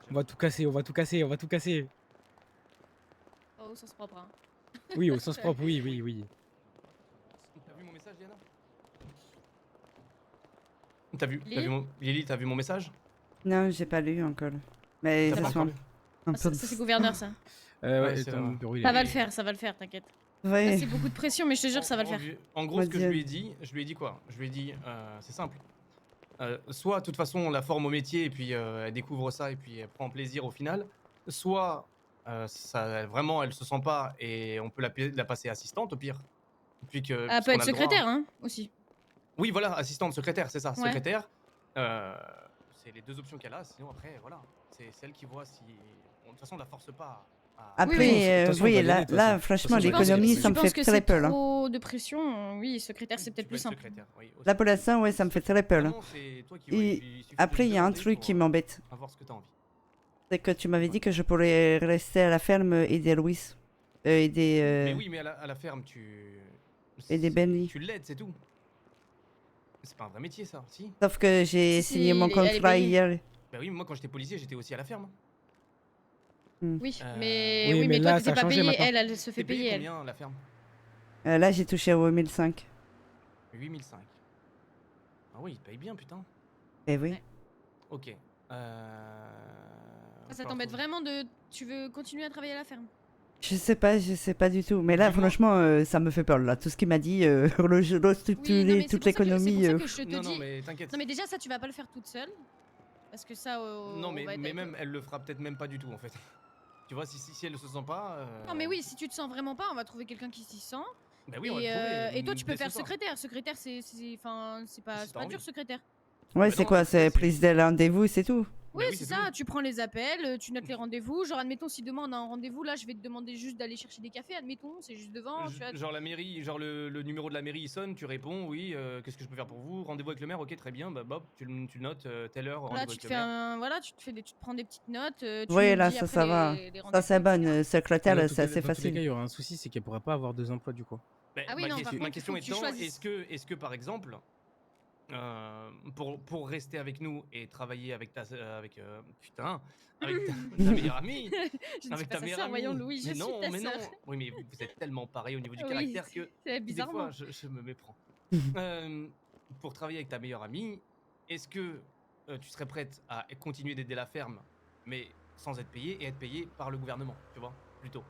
On va tout casser, on va tout casser, on va tout casser. Oh, au sens propre. Hein. Oui, au sens propre, oui, oui, oui. T'as vu mon message, Diana? T'as vu, Lily Lily, t'as vu mon message? Non, j'ai pas lu encore. Mais T'as ça pas soit encore lu un Ah, ça, peu. c'est gouverneur, ça. Ouais, Ouais, c'est ton vrai. bureau, il Ça est- va le faire, t'inquiète. Ouais. Là, c'est beaucoup de pression, mais je te jure, ça va le faire. En gros, ce que je lui ai dit, quoi? Je lui ai dit, c'est simple. Soit, de toute façon, on la forme au métier et puis elle découvre ça et puis elle prend plaisir au final. Soit, vraiment, elle se sent pas et on peut la passer assistante au pire. Puis que, Elle puisqu'on peut a être le droit, secrétaire, hein, aussi. Oui, voilà, assistante secrétaire, c'est ça, Ouais. secrétaire. C'est les deux options qu'elle a, sinon après, voilà. C'est celle qui voit si. De toute façon, on la force pas à. Après, de toute façon, on oui, va y aller, là, de toute là, façon. franchement, De toute façon, l'économie, je ça me fait que très c'est peur. Là. trop de pression, oui, secrétaire, c'est peut-être plus simple. Oui, aussi. Là, pour l'instant, ouais, ça me fait très peur. Là. Vraiment, c'est toi qui vois, Et il suffit après, de il y a un demander truc pour, qui m'embête. avoir ce que t'as envie. C'est que tu m'avais dit que je pourrais rester à la ferme aider Louis. Aider. Mais oui, mais à la ferme, Aider Benny. tu l'aides, c'est tout. C'est pas un vrai métier, ça, si. Sauf que j'ai Si, signé mon elle est contrat payée. hier. Bah oui, moi quand j'étais policier, j'étais aussi à la ferme. Oui, Euh, mais, oui, oui, mais mais toi, là, t'étais ça a pas changé payée, maintenant. elle se fait T'es payé payer, elle. combien, la ferme? Là, j'ai touché à 8005. 8005. Ah oui, il paye bien, putain. Eh oui. Ok. Ça t'embête vraiment de... Tu veux continuer à travailler à la ferme? Je sais pas du tout. Mais là, franchement, ça me fait peur. Là, tout ce qu'il m'a dit, restructurer toute l'économie. C'est pour ça que je te Non, dis... non, mais t'inquiète. Non, mais déjà, ça, tu vas pas le faire toute seule. Parce que ça, Non, on va mais être- même, elle le fera peut-être même pas du tout, en fait. Tu vois, si elle se sent pas. Non, mais oui, si tu te sens vraiment pas, on va trouver quelqu'un qui s'y sent. Bah oui, on va le trouver, Et toi, tu peux dès ce faire soir. secrétaire. Secrétaire, enfin, c'est pas t'as dur, envie. secrétaire. Ouais, c'est quoi? C'est prise de rendez-vous, c'est tout. Oui, c'est ça, tu prends les appels, tu notes les rendez-vous. Genre, admettons, si demain on a un rendez-vous, là, je vais te demander juste d'aller chercher des cafés, admettons, c'est juste devant. Tu vois. Genre la mairie, genre le numéro de la mairie il sonne, tu réponds, oui, qu'est-ce que je peux faire pour vous? Rendez-vous avec le maire, ok, très bien, bah Bob, tu le notes, telle heure, Voilà, rendez-vous tu te avec le fais maire. voilà, tu te prends des petites notes. Tu Oui, nous là, dis ça, après ça va. les Ça, rendez-vous, c'est bon. etc. Secrétaire, Dans c'est tous les- assez Dans tous les cas, facile. il y aura un souci, c'est qu'elle pourra pas avoir 2 emplois du coup. Bah, Ah oui, non, par ma contre, question faut que tu étant, choisisses. est-ce que par exemple, pour rester avec nous et travailler avec putain, avec ta meilleure amie, Je ne avec suis pas ta sa meilleure sœur, amie. voyons, Louis, je Mais suis non, ta mais non. sœur. Oui, mais vous êtes tellement pareil au niveau du Oui, caractère que c'est des bizarrement. fois je me méprends. Pour travailler avec ta meilleure amie, est-ce que tu serais prête à continuer d'aider la ferme, mais sans être payée et être payée par le gouvernement, tu vois, plutôt.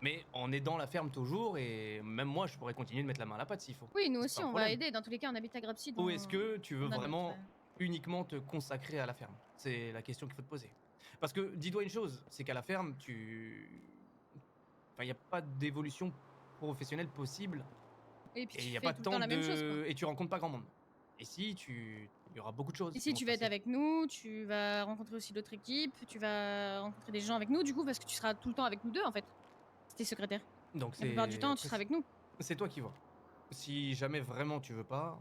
Mais en aidant la ferme toujours, et même moi je pourrais continuer de mettre la main à la pâte s'il faut. Oui, nous C'est aussi, pas un on va problème. aider. Dans tous les cas, on habite à Grapsy. Ou est-ce que tu veux on a notre, vraiment uniquement te consacrer à la ferme? C'est la question qu'il faut te poser. Parce que dis-toi une chose, c'est qu'à la ferme, il n'y a pas d'évolution professionnelle possible. Et puis Et tu il n'y a fais pas tout le tant temps la même chose, quoi. et tu rencontres pas grand monde. Et si, il y aura beaucoup de choses. Ici, tu vas être avec nous, tu vas rencontrer aussi d'autres équipes, tu vas rencontrer des gens avec nous, du coup, parce que tu seras tout le temps avec nous deux, en fait. Si t'es secrétaire. Donc La plupart du temps, tu seras avec nous. C'est toi qui vois. Si jamais vraiment tu veux pas,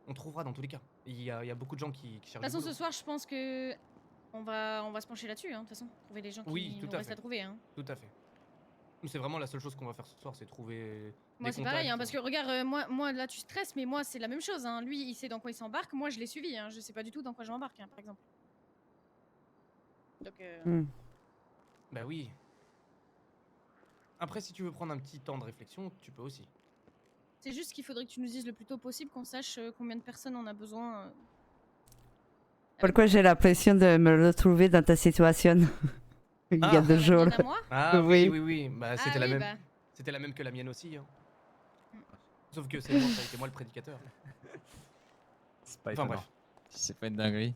on trouvera dans tous les cas. Il y a beaucoup de gens qui De cherchent. toute façon, du ce boulot. soir, je pense que on va se pencher là-dessus, hein, de toute façon. Trouver les gens Oui, qui tout nous à restent fait. à trouver. Hein. Tout à fait. C'est vraiment la seule chose qu'on va faire ce soir, c'est trouver. Moi, des c'est pareil, hein, contacts. parce que regarde, moi, là, tu stresses, mais moi, c'est la même chose. Hein. Lui, il sait dans quoi il s'embarque. Moi, je l'ai suivi. Hein. Je sais pas du tout dans quoi je m'embarque, hein, par exemple. Donc, Bah oui. Après, si tu veux prendre un petit temps de réflexion, tu peux aussi. c'est juste qu'il faudrait que tu nous dises le plus tôt possible, qu'on sache combien de personnes on a besoin. Pourquoi j'ai l'impression de me retrouver dans ta situation il y a 2 jours? À moi Ah oui. Bah, c'était la oui, même. bah. C'était la même que la mienne aussi. Hein. Sauf que c'est moi, ça a été moi le prédicateur. C'est pas Enfin étonnant. bref. C'est pas une dinguerie.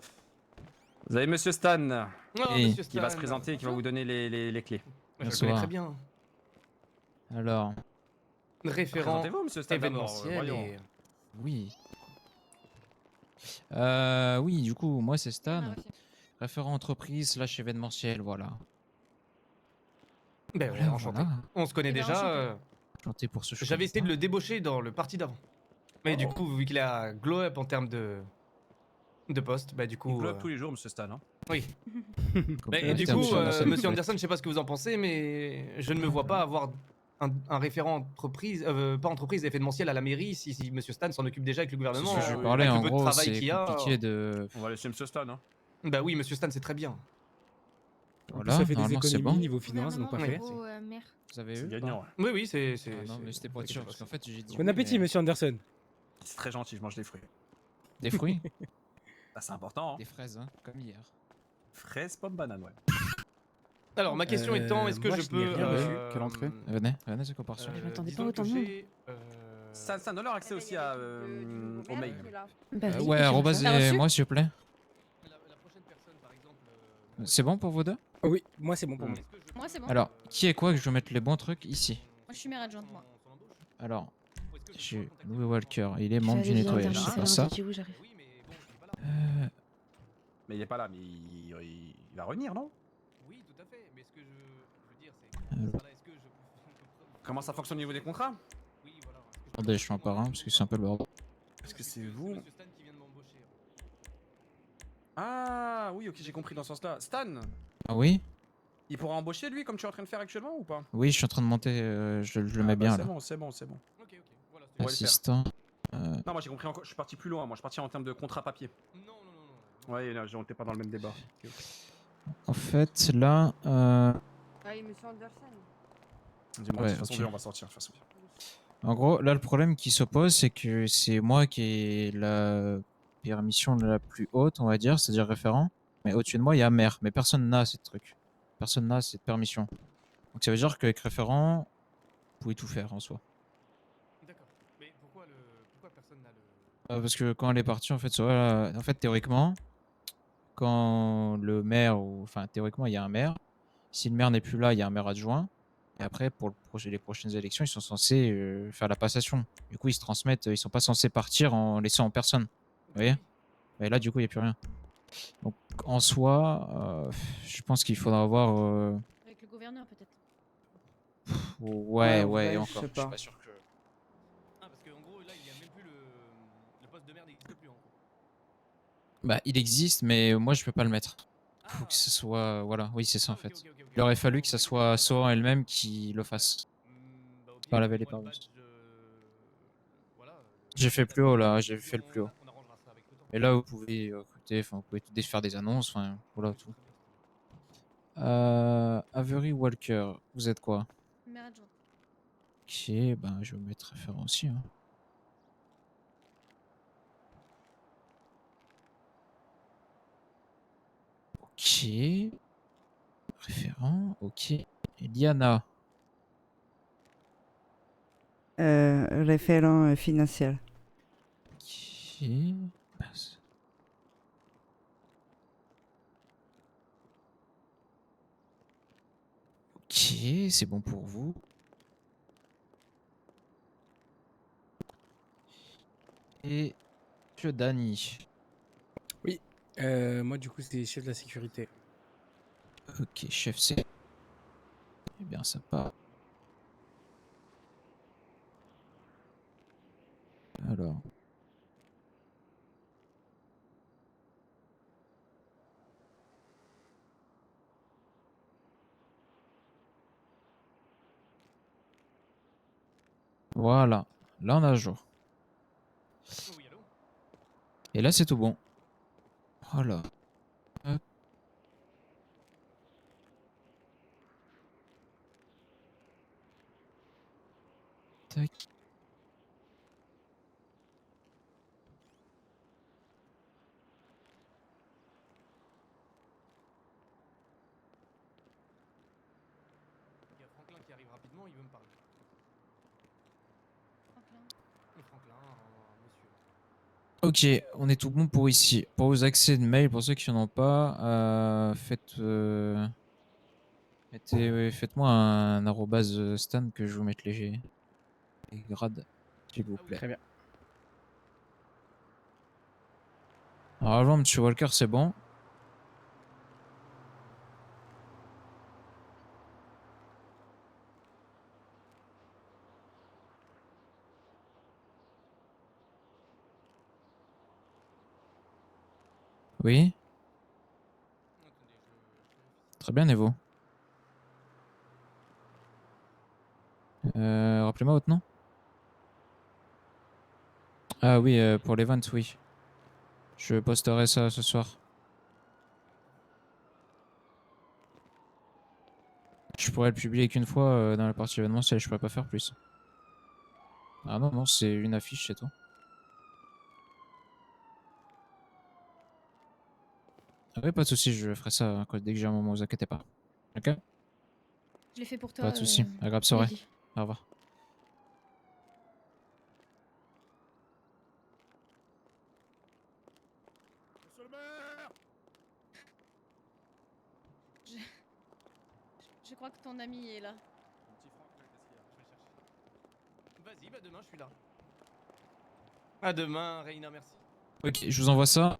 Vous avez Monsieur Stan, Monsieur qui va se Stan. présenter et qui va vous donner les clés. Je le connais Bonsoir. très bien. Alors, Référent Présentez-vous, Monsieur Stan, d'abord, événementiel voyons. et... oui. Oui, du coup, moi c'est Stan, référent entreprise / événementiel, voilà. Ben ouais, Voilà, enchanté. voilà. On se connaît Eh ben, déjà. enchanté. Enchanté pour ce choix. J'avais essayé de le débaucher dans le parti d'avant. Mais Oh. du coup, vu qu'il a glow up en termes de poste, bah du coup. Il bloque tous les jours, Monsieur Stan. Hein. Oui. Comme Bah, ça, et du terme coup, sur la scène. Monsieur Anderson, je sais pas ce que vous en pensez, mais je ne me vois pas avoir un référent entreprise, pas entreprise événementielle à la mairie si Monsieur Stan s'en occupe déjà avec le gouvernement. C'est ce que je parlais, avec en le peu de gros, travail c'est qu'il y a. compliqué de... On va laisser Monsieur Stan. Hein. Bah oui, Monsieur Stan, c'est très bien. En plus, Voilà, ça fait des normalement, c'est économies bon. niveau finance, donc parfait. Mère. Vous avez C'est eu gagnant. pas Ouais. Oui, oui, c'est. Ah non, mais c'était pour être sûr, parce qu'en fait, j'ai dit... Bon oui, appétit, mais- monsieur Anderson. C'est très gentil, je mange des fruits. Des fruits? Ah, c'est important. Hein. Des fraises, hein, comme hier. Fraises, pommes, bananes, ouais. Alors, ma question étant, est-ce que moi, je je n'ai peux. rien reçu. Quelle entrée Venez, c'est qu'on part sur. Je m'attendais disons pas autant que de monde. j'ai, Ça donne leur accès aussi à, au mail. Bah oui, Ouais, j'ai arrobasez reçu. moi s'il vous plaît. La prochaine personne, par exemple. C'est bon pour vous deux? Oui, moi c'est bon pour moi. Moi, c'est bon. Alors, qui est quoi que je vais mettre les bons trucs ici? je suis maire adjointe, moi. Alors, j'ai Louis Walker, il est Je membre vais du aller via nettoyage, c'est pas ça. Internet, j'arrive. Mais il est pas là, mais il va revenir, non? Oui, tout à fait. Mais ce que je veux dire, c'est que Alors. est-ce que je Comment ça fonctionne au niveau des contrats? Oui, voilà. Attendez, je suis en par un parce que c'est un peu le bordel. Est-ce que c'est vous? Monsieur Stan qui vient de m'embaucher. Ah oui, ok, j'ai compris dans ce sens-là. Stan, Ah oui? il pourra embaucher lui comme tu es en train de faire actuellement ou pas? Oui, je suis en train de monter, je le mets Ah, bah, bien c'est là. bon, c'est bon, c'est bon. Ok, ok. Voilà, c'était On va le faire. Assistant. Non, moi j'ai compris encore, je suis parti plus loin, moi je suis parti en termes de contrat papier. Non, non, non. Ouais, non, on était pas dans le même débat. Ok, ok. En fait, là, Allez, monsieur Anderson. Dis-moi, Ouais, de toute façon, ok. viens, on va sortir de toute façon. en gros, là, le problème qui s'oppose, c'est que c'est moi qui ai la permission la plus haute, on va dire, c'est-à-dire référent. Mais au-dessus de moi, il y a maire. Mais personne n'a cette truc. Personne n'a cette permission. Donc ça veut dire qu'avec référent, vous pouvez tout faire en soi. D'accord. Mais pourquoi personne n'a le. Parce que quand elle est partie, en fait, en fait, théoriquement, quand le maire, enfin, théoriquement, il y a un maire. Si le maire n'est plus là, il y a un maire adjoint. Et après, pour les prochaines élections, ils sont censés faire la passation. Du coup, ils se transmettent, ils sont pas censés partir en laissant en personne. Vous voyez? Et là, du coup, il n'y a plus rien. Donc, en soi, je pense qu'il faudra avoir. Avec le gouverneur, peut-être. Ouais, en vrai, et je encore. sais Je suis pas. pas sûr que. Ah, parce qu'en gros, là, il y a même plus le poste de maire n'existe plus en gros. Bah, il existe, mais moi, je peux pas le mettre. Faut que ce soit. Voilà, oui, c'est ça en fait. Il aurait fallu que ce soit Soran elle-même qui le fasse. Pas la Vallée Parvis. J'ai fait plus haut là, j'ai fait le plus haut. Et là, vous pouvez recruter, enfin, vous pouvez faire des annonces, enfin, voilà tout. Avery Walker, vous êtes quoi? Maire adjointe. Ok, ben je vais mettre référent aussi. Hein. Ok. Référent, ok. Et Liana. Référent financier. Ok. Mince. Ok, c'est bon pour vous. Et Monsieur Dany. Oui, moi du coup c'est chef de la sécurité. Ok, chef C. Eh bien, ça part. Alors. Voilà. Là, on a un jour. Et là, c'est tout bon. Voilà. Hop. Tac. Il y a Franklin qui arrive rapidement, il veut me parler. Franklin, monsieur. Ok, on est tout bon pour ici. Pour vos accès de mail, pour ceux qui n'en ont pas, faites-moi un arrobase Stan que je vous mette les grades, s'il vous plaît. Très bien. Alors avant, Monsieur Walker, c'est bon. Oui. Très bien, et vous? Rappelez-moi votre nom. Ah oui, pour les ventes, oui. Je posterai ça ce soir. Je pourrais le publier qu'une fois dans la partie événementielle, je pourrais pas faire plus. Ah non, non, c'est une affiche, c'est tout. Ah oui, pas de soucis, je ferai ça dès que j'ai un moment, vous inquiétez pas. Ok? Je l'ai fait pour toi. Pas de soucis, agréable soirée. Lady. Au revoir. Je crois que ton ami est là. demain, je suis là. À demain, Reina, merci. Ok, je vous envoie ça.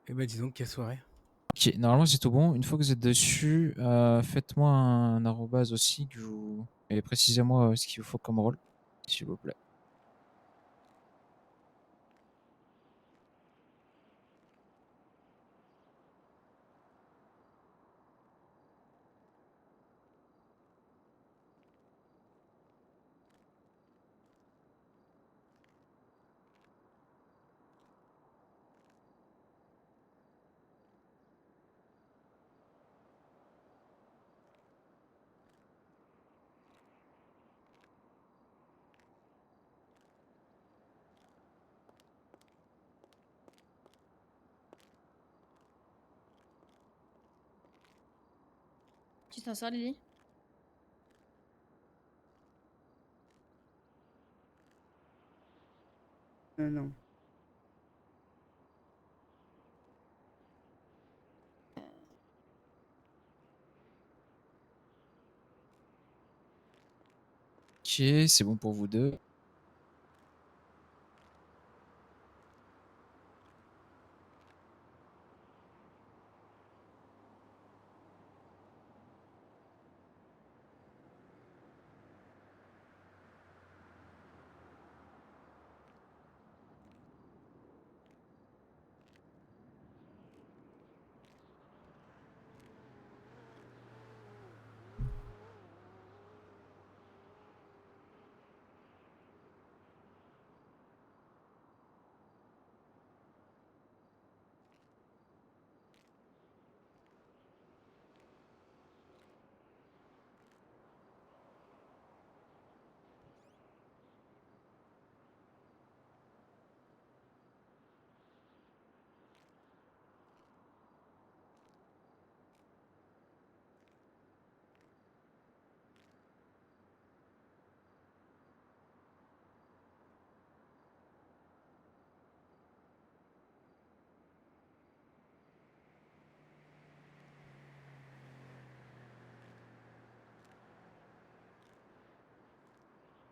Eh ben, disons, quelle soirée. Ok, normalement c'est tout bon. Une fois que vous êtes dessus, faites-moi un arrobase aussi que vous... et précisez-moi ce qu'il vous faut comme rôle, s'il vous plaît. Tu t'en sors, Lily? Non. Ok, c'est bon pour vous deux.